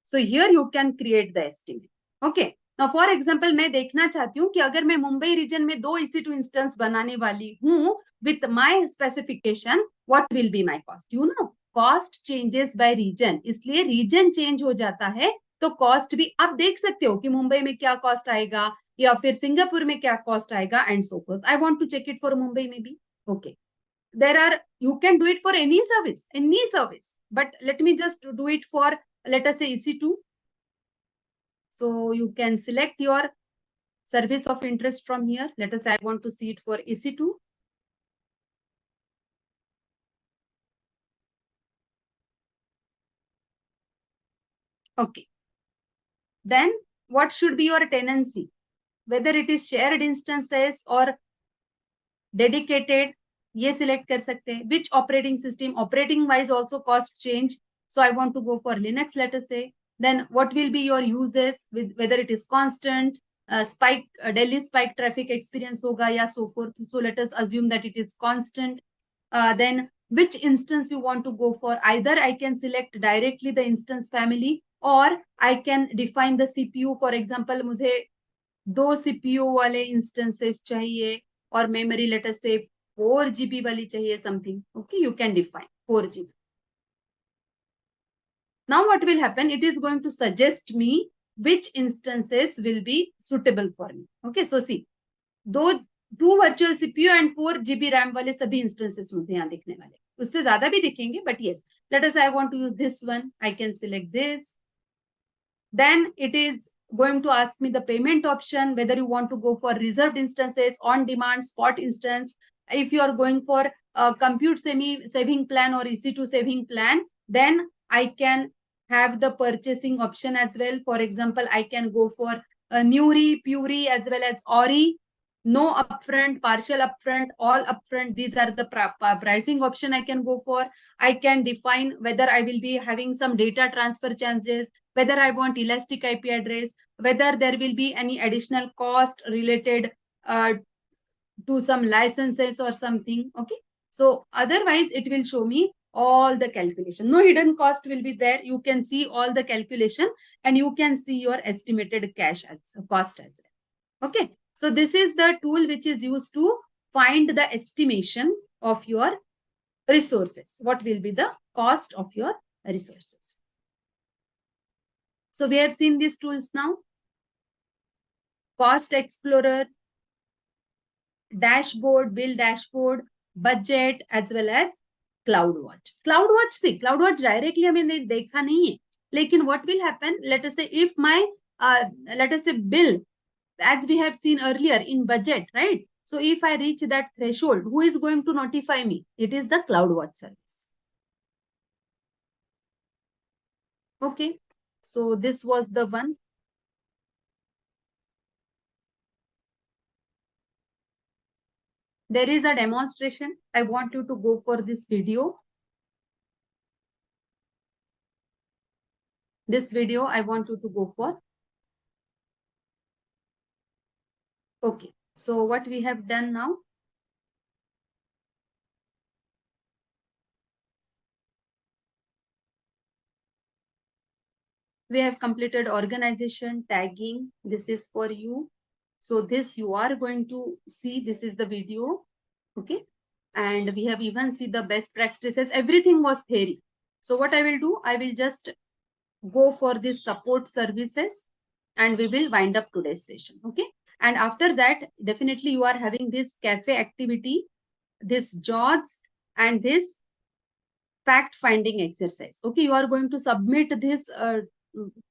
So here you can create the estimate. Okay. Now for example, मैं देखना चाहती हूँ कि अगर मैं Mumbai reason में दो EC2 instance बनाने वाली हूँ with my specification, what will be my cost? You know, cost changes by region. इसलिए region change हो जाता है तो cost भी आप देख सकते हो कि मुंबई में क्या cost आएगा या फिर सिंगापुर में क्या cost आएगा and so forth. I want to check it for Mumbai में भी. Okay. There are, you can do it for any service, but let me just do it for, let us say EC2. So you can select your service of interest from here. Let us say I want to see it for EC2. Okay. Then what should be your tenancy? Whether it is shared instances or dedicated, ये select कर सकते हैं. Which operating system? Operating wise also cost change. So I want to go for Linux, let us say. Then what will be your uses, with whether it is constant, spike, Delhi spike traffic experience hoga ya so forth. So let us assume that it is constant. Then which instance you want to go for? Either I can select directly the instance family or I can define the CPU. For example, मुझे दो CPU वाले instances चाहिए और memory let us say 4 GB वाली चाहिए something. Okay, you can define 4 GB. Now what will happen? It is going to suggest me which instances will be suitable for me. Okay, so see, two virtual CPU and 4 GB RAM वाले सभी instances मुझे यहाँ दिखने वाले. उससे ज़्यादा भी दिखेंगे, but yes, let us say I want to use this one. I can select this. Then it is going to ask me the payment option, whether you want to go for reserved instances, on demand, spot instance. If you are going for a compute saving plan or EC2 saving plan, then I can have the purchasing option as well. For example, I can go for a Nuri, Puri as well as Ori. No upfront, partial upfront, all upfront. These are the pricing option I can go for. I can define whether I will be having some data transfer changes, whether I want elastic IP address, whether there will be any additional cost related to some licenses or something. Okay. So otherwise it will show me all the calculation. No hidden cost will be there. You can see all the calculation and you can see your estimated cash as cost as well. Okay. So this is the tool which is used to find the estimation of your resources. What will be the cost of your resources? So we have seen these tools now. Cost Explorer, dashboard, bill dashboard, budget, as well as CloudWatch. CloudWatch, see, CloudWatch directly हमें देखा नहीं है. लेकिन what will happen? Let us say if my, let us say bill, as we have seen earlier in budget, right? So if I reach that threshold, who is going to notify me? It is the CloudWatch service. Okay. So this was the one. There is a demonstration. I want you to go for this video. This video I want you to go for. Okay. So what we have done now. We have completed organization, tagging. This is for you. So this you are going to see. This is the video. Okay. And we have even see the best practices. Everything was theory. So what I will do, I will just go for this support services and we will wind up today's session. Okay. And after that, definitely you are having this cafe activity, this JOTS and this fact finding exercise. Okay. You are going to submit this to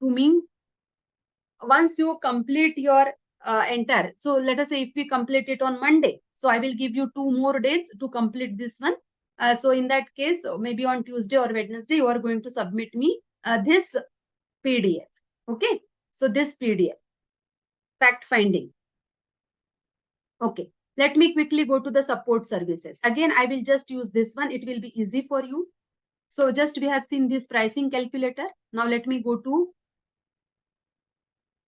me once you complete your entire. So let us say if we complete it on Monday, so I will give you 2 more days to complete this one. So in that case, maybe on Tuesday or Wednesday, you are going to submit me this PDF. Okay. So this PDF, fact finding. Okay, let me quickly go to the support services. Again, I will just use this one. It will be easy for you. So just we have seen this pricing calculator. Now let me go to,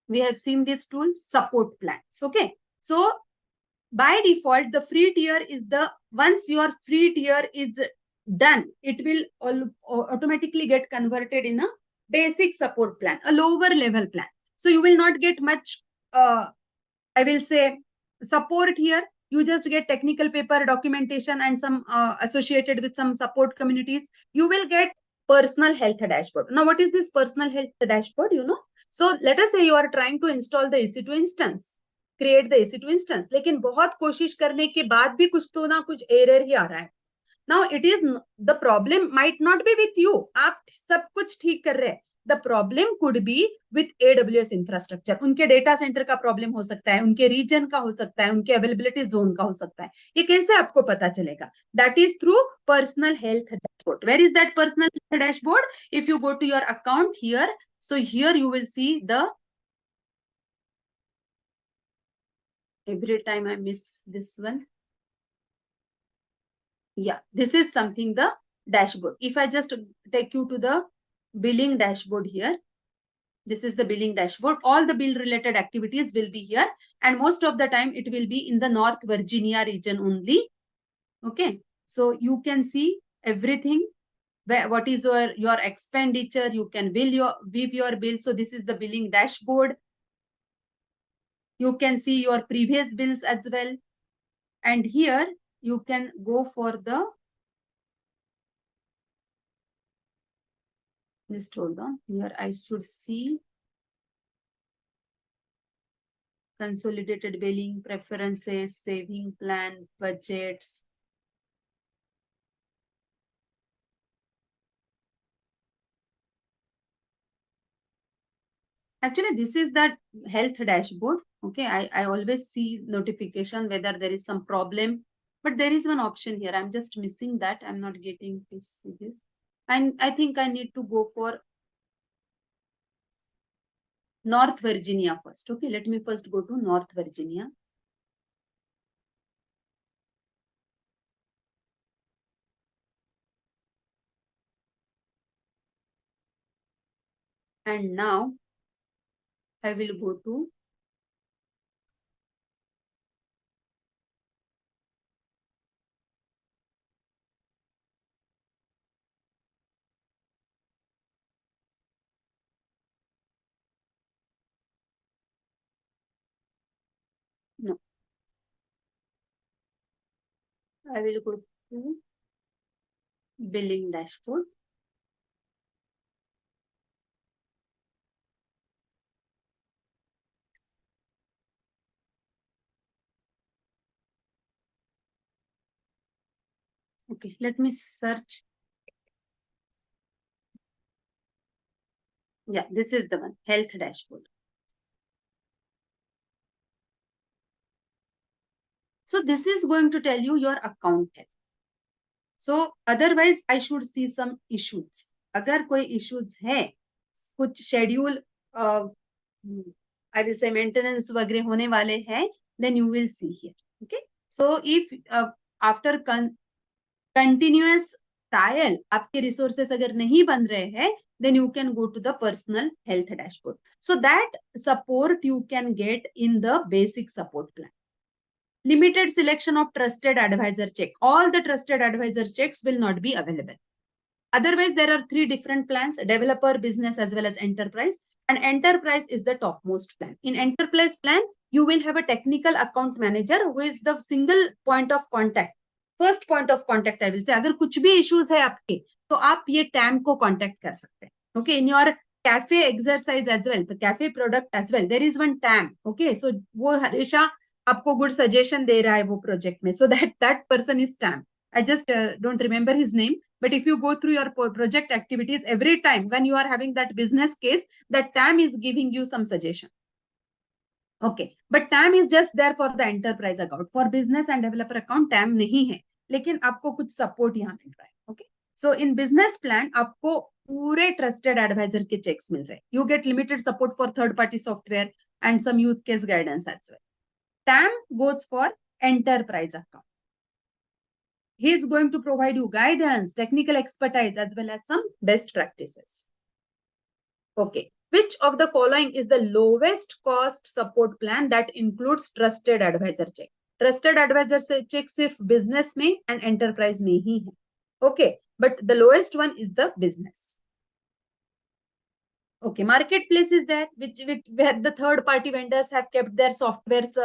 we have seen this tool, support plans. Okay, so by default, the free tier is the, once your free tier is done, it will automatically get converted in a basic support plan, a lower level plan. So you will not get much, I will say, support here. You just get technical paper documentation and some associated with some support communities. You will get personal health dashboard. Now, what is this personal health dashboard? You know, so let us say you are trying to install the EC2 instance, create the EC2 instance, लेकिन बहुत कोशिश करने के बाद भी कुछ तो ना कुछ एरर ही आ रहा है. Now it is, the problem might not be with you. आप सब कुछ ठीक कर रहे हैं. The problem could be with AWS infrastructure. उनके डेटा सेंटर का प्रॉब्लम हो सकता है, उनके रीजन का हो सकता है, उनके अवेलेबिलिटी जोन का हो सकता है. ये कैसे आपको पता चलेगा? That is through personal health dashboard. Where is that personal health dashboard? If you go to your account here, so here you will see the, every time I miss this one. Yeah, this is something, the dashboard. If I just take you to the billing dashboard here, this is the billing dashboard. All the bill related activities will be here, and most of the time it will be in the North Virginia region only. Okay, so you can see everything. What is your expenditure? You can view your bill. So this is the billing dashboard. You can see your previous bills as well, and here you can go for the, just hold on, here I should see consolidated billing, preferences, saving plan, budgets. Actually, this is that health dashboard. Okay, I always see notification whether there is some problem, but there is one option here. I'm just missing that. I'm not getting to see this. And I think I need to go for North Virginia first. Okay, let me first go to North Virginia. And now I will go to no. I will go to billing dashboard. Okay, let me search. Yeah, this is the one, health dashboard. So this is going to tell you your account health. So otherwise I should see some issues. अगर कोई issues है, कुछ schedule, I will say maintenance वगैरह होने वाले हैं, then you will see here. Okay. So if after continuous trial आपके resources अगर नहीं बन रहे हैं, then you can go to the personal health dashboard. So that support you can get in the basic support plan. Limited selection of trusted advisor check. All the trusted advisor checks will not be available. Otherwise, there are 3 different plans: developer, business, as well as enterprise. And enterprise is the topmost plan. In enterprise plan, you will have a technical account manager who is the single point of contact. First point of contact, I will say. अगर कुछ भी issues है आपके, तो आप ये TAM को contact कर सकते हैं. Okay, in your cafe exercise as well, the cafe product as well, there is one TAM. Okay, so वो हमेशा आपको good suggestion दे रहा है वो project में. So that person is TAM. I just don't remember his name. But if you go through your project activities, every time when you are having that business case, that TAM is giving you some suggestion. Okay, but TAM is just there for the enterprise account. For business and developer account, TAM नहीं है. लेकिन आपको कुछ support यहाँ मिल रहा है. Okay, so in business plan, आपको पूरे ट्रस्टेड एडवाइजर के चेक्स मिल रहे हैं. You get limited support for third party software and some use case guidance as well. TAM goes for enterprise account. He is going to provide you guidance, technical expertise, as well as some best practices. Okay. Which of the following is the lowest cost support plan that includes trusted advisor check? Trusted advisor check सिर्फ business में and enterprise में ही है. Okay. But the lowest one is the business. Okay. Marketplace is there, where the third party vendors have kept their softwares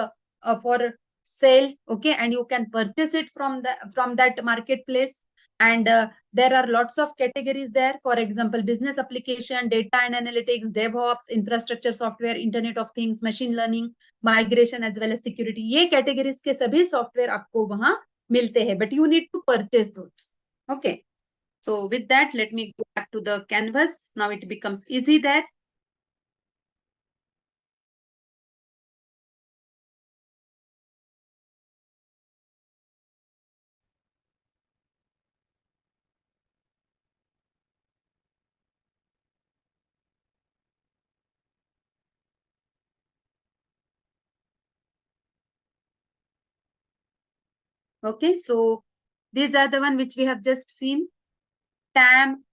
for sale. Okay. And you can purchase it from that marketplace. And there are lots of categories there. For example, business application, data and analytics, DevOps, infrastructure software, Internet of Things, machine learning, migration, as well as security. ये categories के सभी software आपको वहाँ मिलते हैं. But you need to purchase those. Okay. So with that, let me go back to the canvas. Now it becomes easy there. Okay, so these are the one which we have just seen. TAM,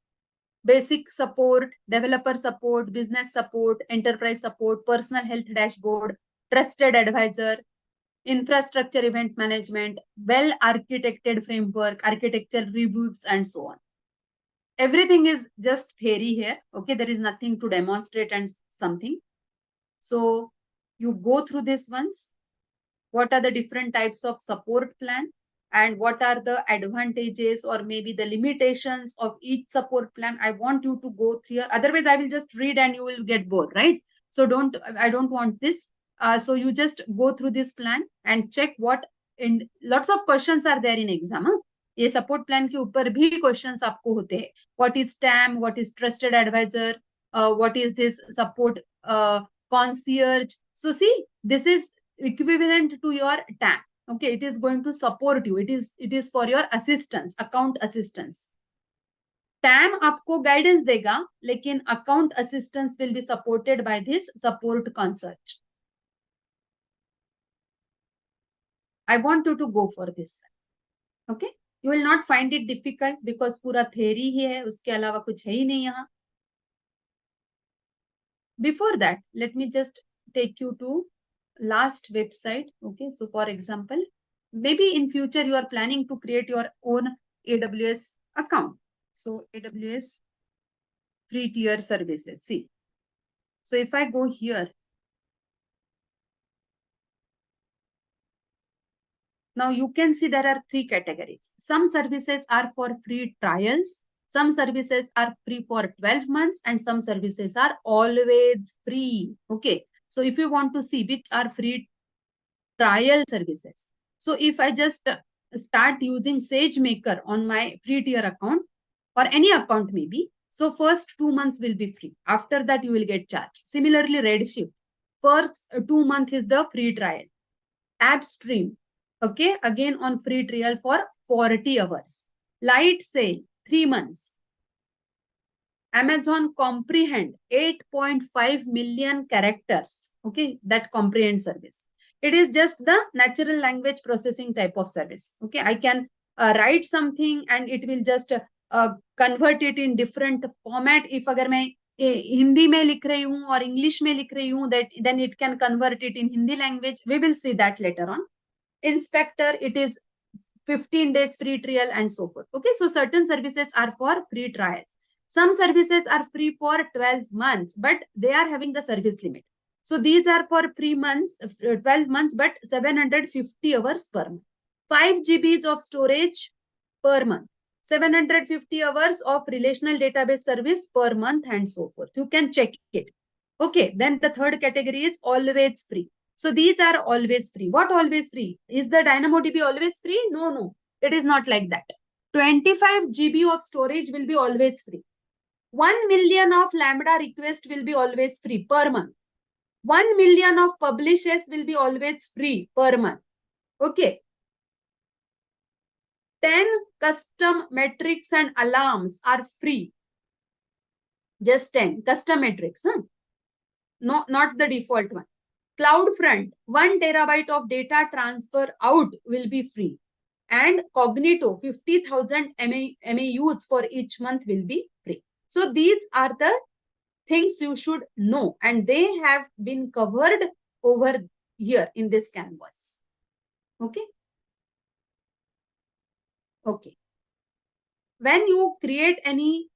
basic support, developer support, business support, enterprise support, personal health dashboard, trusted advisor, infrastructure event management, well architected framework, architecture reviews, and so on. Everything is just theory here. Okay, there is nothing to demonstrate and something. So you go through this once. What are the different types of support plan and what are the advantages or maybe the limitations of each support plan? I want you to go through here. Otherwise, I will just read and you will get bored, right? So I don't want this. So you just go through this plan and check what in lots of questions are there in exam. ये support plan के ऊपर भी questions आपको होते हैं. What is TAM? What is trusted advisor? What is this support concierge? So see, this is equivalent to your TAM. Okay, it is going to support you. It is for your assistance, account assistance. TAM आपको guidance देगा, लेकिन account assistance will be supported by this support concierge. I want you to go for this. Okay, you will not find it difficult because पूरा theory ही है, उसके अलावा कुछ है ही नहीं यहाँ. Before that, let me just take you to last website. Okay, so for example, maybe in future you are planning to create your own AWS account. So AWS free tier services. See, so if I go here, now you can see there are three categories. Some services are for free trials, some services are free for 12 months, and some services are always free. Okay, so if you want to see which are free trial services, so if I just start using SageMaker on my free tier account or any account maybe, so first 2 months will be free. After that, you will get charged. Similarly, Redshift, first 2 months is the free trial. AppStream, okay, again on free trial for 40 hours. Lightsail, 3 months. Amazon Comprehend, 8.5 million characters. Okay, that comprehend service. It is just the natural language processing type of service. Okay, I can write something and it will just convert it in different format. If अगर मैं हिंदी में लिख रही हूँ और English में लिख रही हूँ, then it can convert it in Hindi language. We will see that later on. Inspector, it is 15 days free trial and so forth. Okay, so certain services are for free trials. Some services are free for 12 months, but they are having the service limit. So these are for 3 months, 12 months, but 750 hours per month. 5 GBs of storage per month. 750 hours of relational database service per month and so forth. You can check it. Okay, then the third category is always free. So these are always free. What always free? Is the DynamoDB always free? No, no. It is not like that. 25 GB of storage will be always free. 1 million of Lambda request will be always free per month. 1 million of publishes will be always free per month. Okay. 10 custom metrics and alarms are free. just 10. Custom matrix, huh? No, not the default one. CloudFront, 1 terabyte of data transfer out will be free. And Cognito, 50,000 MAUs for each month will be free. So these are the things you should know, and they have been covered over here in this canvas. Okay. Okay. When you create any,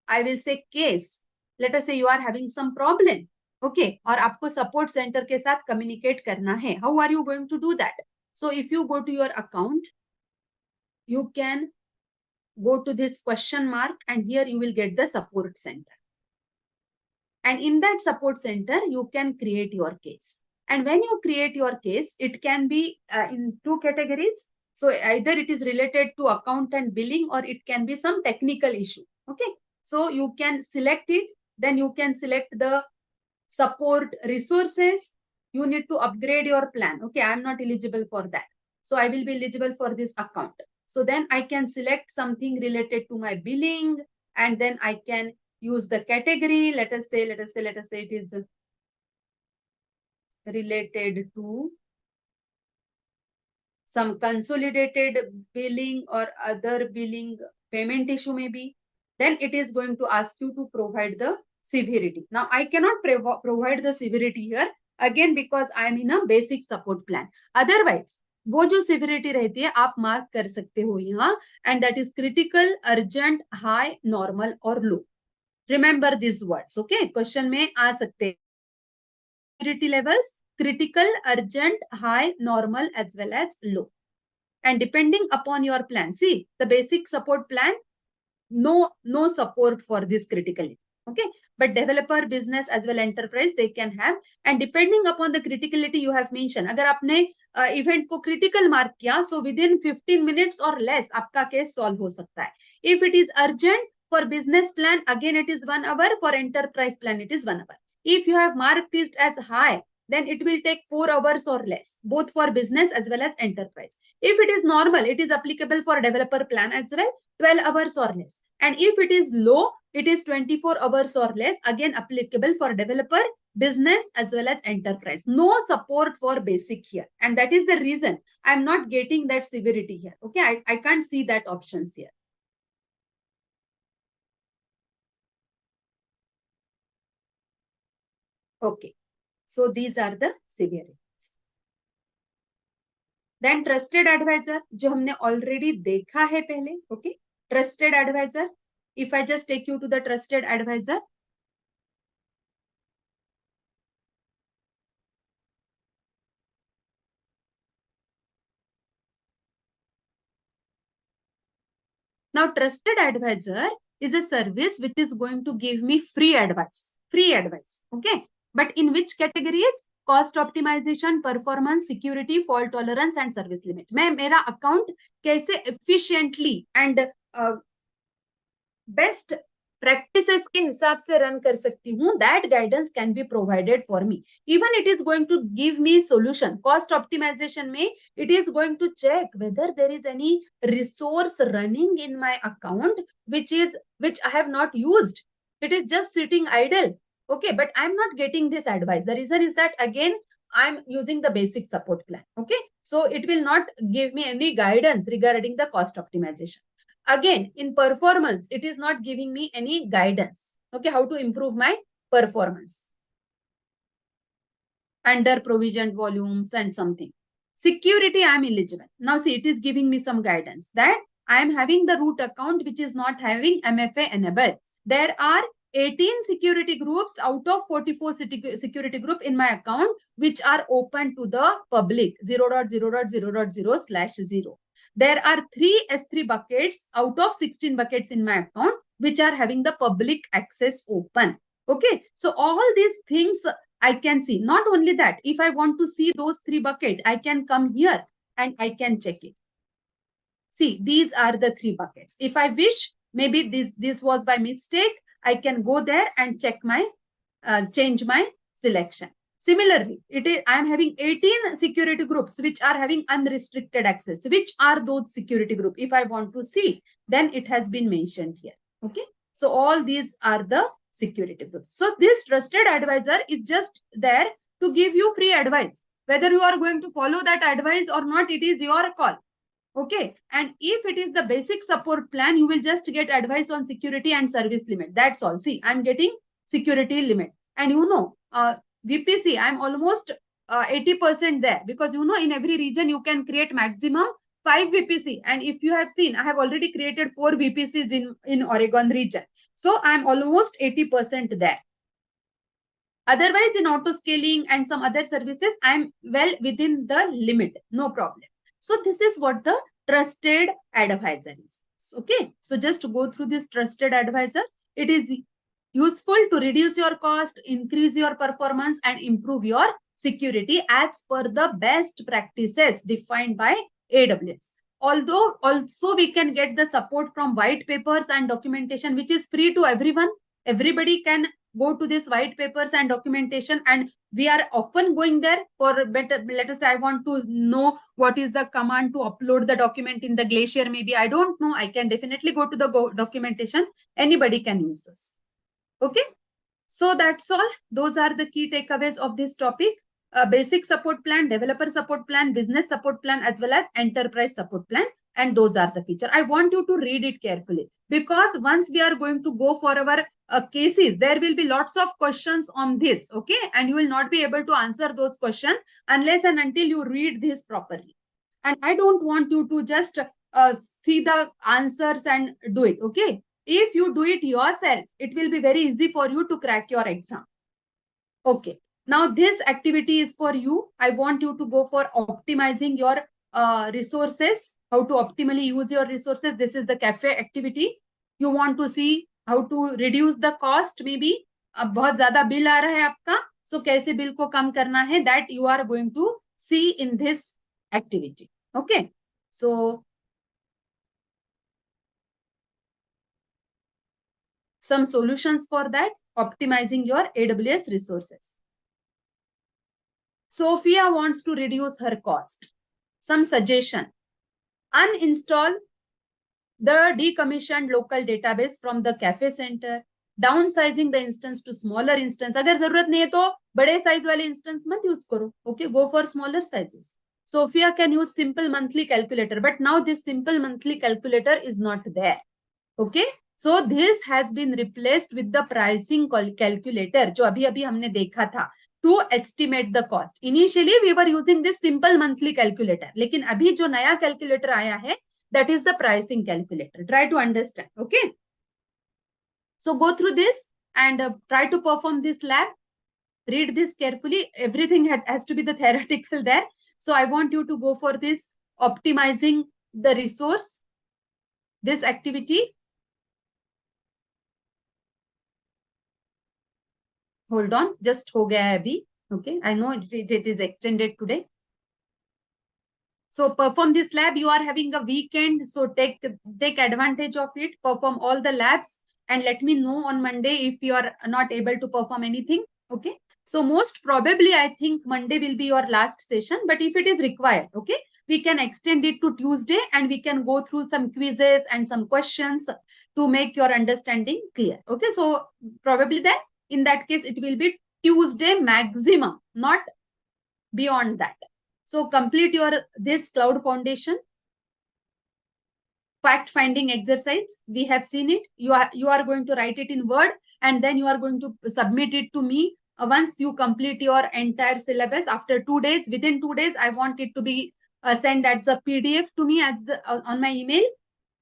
I will say, case, let us say you are having some problem, okay, और आपको support center के साथ communicate करना है. How are you going to do that? So if you go to your account, you can go to this question mark, and here you will get the support center. And in that support center, you can create your case. And when you create your case, it can be in 2 categories. So either it is related to account and billing, or it can be some technical issue. Okay. So you can select it. Then you can select the support resources. You need to upgrade your plan. Okay. I'm not eligible for that. So I will be eligible for this account. So then I can select something related to my billing, and then I can use the category. Let us say it is related to some consolidated billing or other billing payment issue maybe. Then it is going to ask you to provide the severity. Now I cannot provide the severity here again because I am in a basic support plan. Otherwise, वो जो severity रहती है आप mark कर सकते हो यहाँ, and that is critical, urgent, high, normal or low. Remember these words, okay? Question में आ सकते हैं. Severity levels: critical, urgent, high, normal as well as low. And depending upon your plan, see the basic support plan, no support for this criticality. Okay, but developer, business as well enterprise, they can have. And depending upon the criticality you have mentioned, अगर आपने event को critical mark किया, so within 15 minutes or less आपका case solve हो सकता है. If it is urgent for business plan, again it is 1 hour. For enterprise plan, it is 1 hour. If you have marked it as high, then it will take 4 hours or less, both for business as well as enterprise. If it is normal, it is applicable for developer plan as well, 12 hours or less. And if it is low, it is 24 hours or less, again applicable for developer, business as well as enterprise. No support for basic here. And that is the reason I'm not getting that severity here. Okay, I can't see that options here. Okay, so these are the severities. Then trusted advisor, जो हमने already देखा है पहले. Okay, trusted advisor. If I just take you to the trusted advisor, now trusted advisor is a service which is going to give me free advice. Okay, but in which categories? Cost optimization, performance, security, fault tolerance and service limit. मैं मेरा account कैसे efficiently and best practices के हिसाब से run कर सकती हूँ, that guidance can be provided for me. Even it is going to give me solution. Cost optimization में it is going to check whether there is any resource running in my account which I have not used. It is just sitting idle. Okay, but I'm not getting this advice. The reason is that again I'm using the basic support plan. Okay, so it will not give me any guidance regarding the cost optimization. Again, in performance, it is not giving me any guidance. Okay, how to improve my performance. Under provisioned volumes and something. Security, I am eligible. Now see, it is giving me some guidance that I am having the root account which is not having MFA enable. There are 18 security groups out of 44 security group in my account which are open to the public, 0.0.0.0/0. There are 3 S3 buckets out of 16 buckets in my account which are having the public access open. Okay, so all these things I can see. Not only that, if I want to see those 3 buckets, I can come here and I can check it. See, these are the 3 buckets. If I wish, maybe this was by mistake, I can go there and check my, change my selection. Similarly, I am having 18 security groups which are having unrestricted access. Which are those security groups? If I want to see, then it has been mentioned here. Okay. So all these are the security groups. So this trusted advisor is just there to give you free advice. Whether you are going to follow that advice or not, it is your call. Okay. And if it is the basic support plan, you will just get advice on security and service limit. That's all. See, I'm getting security limit. And VPC, I'm almost 80% there, because in every region you can create maximum 5 VPC. And if you have seen, I have already created 4 VPCs in Oregon region. So I'm almost 80% there. Otherwise, in auto scaling and some other services, I'm well within the limit. No problem. So this is what the trusted advisor is. Okay. So just to go through this trusted advisor, it is useful to reduce your cost, increase your performance, and improve your security as per the best practices defined by AWS. Although also we can get the support from white papers and documentation, which is free to everyone. Everybody can go to this white papers and documentation, and we are often going there for better. Let us say I want to know what is the command to upload the document in the Glacier. Maybe I don't know. I can definitely go to the documentation. Anybody can use those. Okay. So that's all. Those are the key takeaways of this topic. Basic support plan, developer support plan, business support plan, as well as enterprise support plan. And those are the feature. I want you to read it carefully, because once we are going to go for our cases, there will be lots of questions on this. Okay. And you will not be able to answer those questions unless and until you read this properly. And I don't want you to just see the answers and do it. Okay. If you do it yourself, it will be very easy for you to crack your exam. Okay. Now this activity is for you. I want you to go for optimizing your resources, how to optimally use your resources. This is the cafe activity. You want to see how to reduce the cost. Maybe अब बहुत ज्यादा bill आ रहा है आपका, so कैसे bill को कम करना है, that you are going to see in this activity. Okay. So some solutions for that, optimizing your AWS resources. Sophia wants to reduce her cost. Some suggestion: uninstall the decommissioned local database from the cafe center, downsizing the instance to smaller instance. अगर जरूरत नहीं है तो बड़े size वाले instance मत use करो. Okay, go for smaller sizes. Sophia can use simple monthly calculator, but now this simple monthly calculator is not there. Okay, so this has been replaced with the pricing calculator, जो अभी अभी हमने देखा था, to estimate the cost. Initially we were using this simple monthly calculator, लेकिन अभी जो नया calculator आया है, that is the pricing calculator. Try to understand. Okay, so go through this and try to perform this lab. Read this carefully. Everything has to be the theoretical there. So I want you to go for this optimizing the resource, this activity. Hold on, just ho gaya hai abhi. Okay, I know it is extended today. So perform this lab. You are having a weekend, so take advantage of it. Perform all the labs and let me know on Monday if you are not able to perform anything. Okay. So most probably, I think Monday will be your last session. But if it is required, okay, we can extend it to Tuesday and we can go through some quizzes and some questions to make your understanding clear. Okay. So probably then, in that case, it will be Tuesday maximum, not beyond that. So complete this cloud foundation fact finding exercise. We have seen it. You are going to write it in Word and then you are going to submit it to me once you complete your entire syllabus. After 2 days, within 2 days, I want it to be sent as a PDF to me as on my email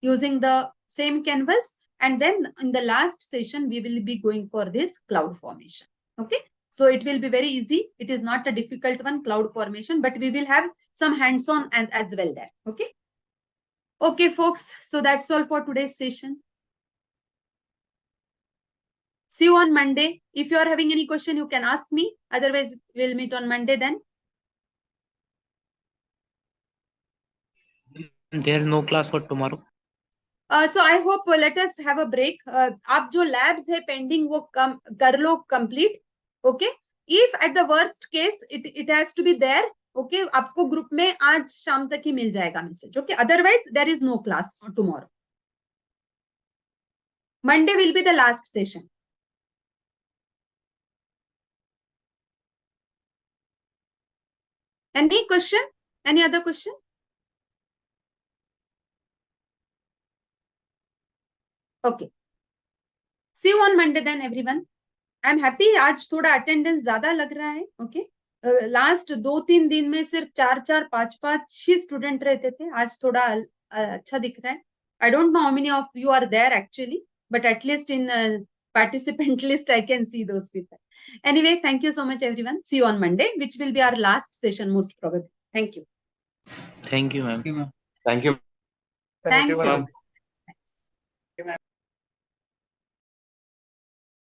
using the same canvas. And then in the last session, we will be going for this cloud formation. Okay. So it will be very easy. It is not a difficult one, cloud formation, but we will have some hands-on and as well there. Okay. Okay, folks. So that's all for today's session. See you on Monday. If you are having any question, you can ask me. Otherwise, we'll meet on Monday then. There's no class for tomorrow. So I hope let us have a break. आप जो labs है pending वो कर लो complete. Okay. If at the worst case it has to be there. Okay. आपको group में आज शाम तक ही मिल जाएगा message. Okay. Otherwise there is no class tomorrow. Monday will be the last session. Any question? Any other question? Okay. See you on Monday then, everyone. I'm happy. आज थोड़ा attendance ज़्यादा लग रहा है. Okay. लास्ट 2-3 दिन में सिर्फ 4-4, 5-5 ही student रहते थे. आज थोड़ा अच्छा दिख रहा है. I don't know how many of you are there actually, but at least in participant list I can see those people. Anyway, thank you so much everyone. See you on Monday, which will be our last session most probably. Thank you. Thank you, ma'am. Thank you. Thanks. ma'am. everyone.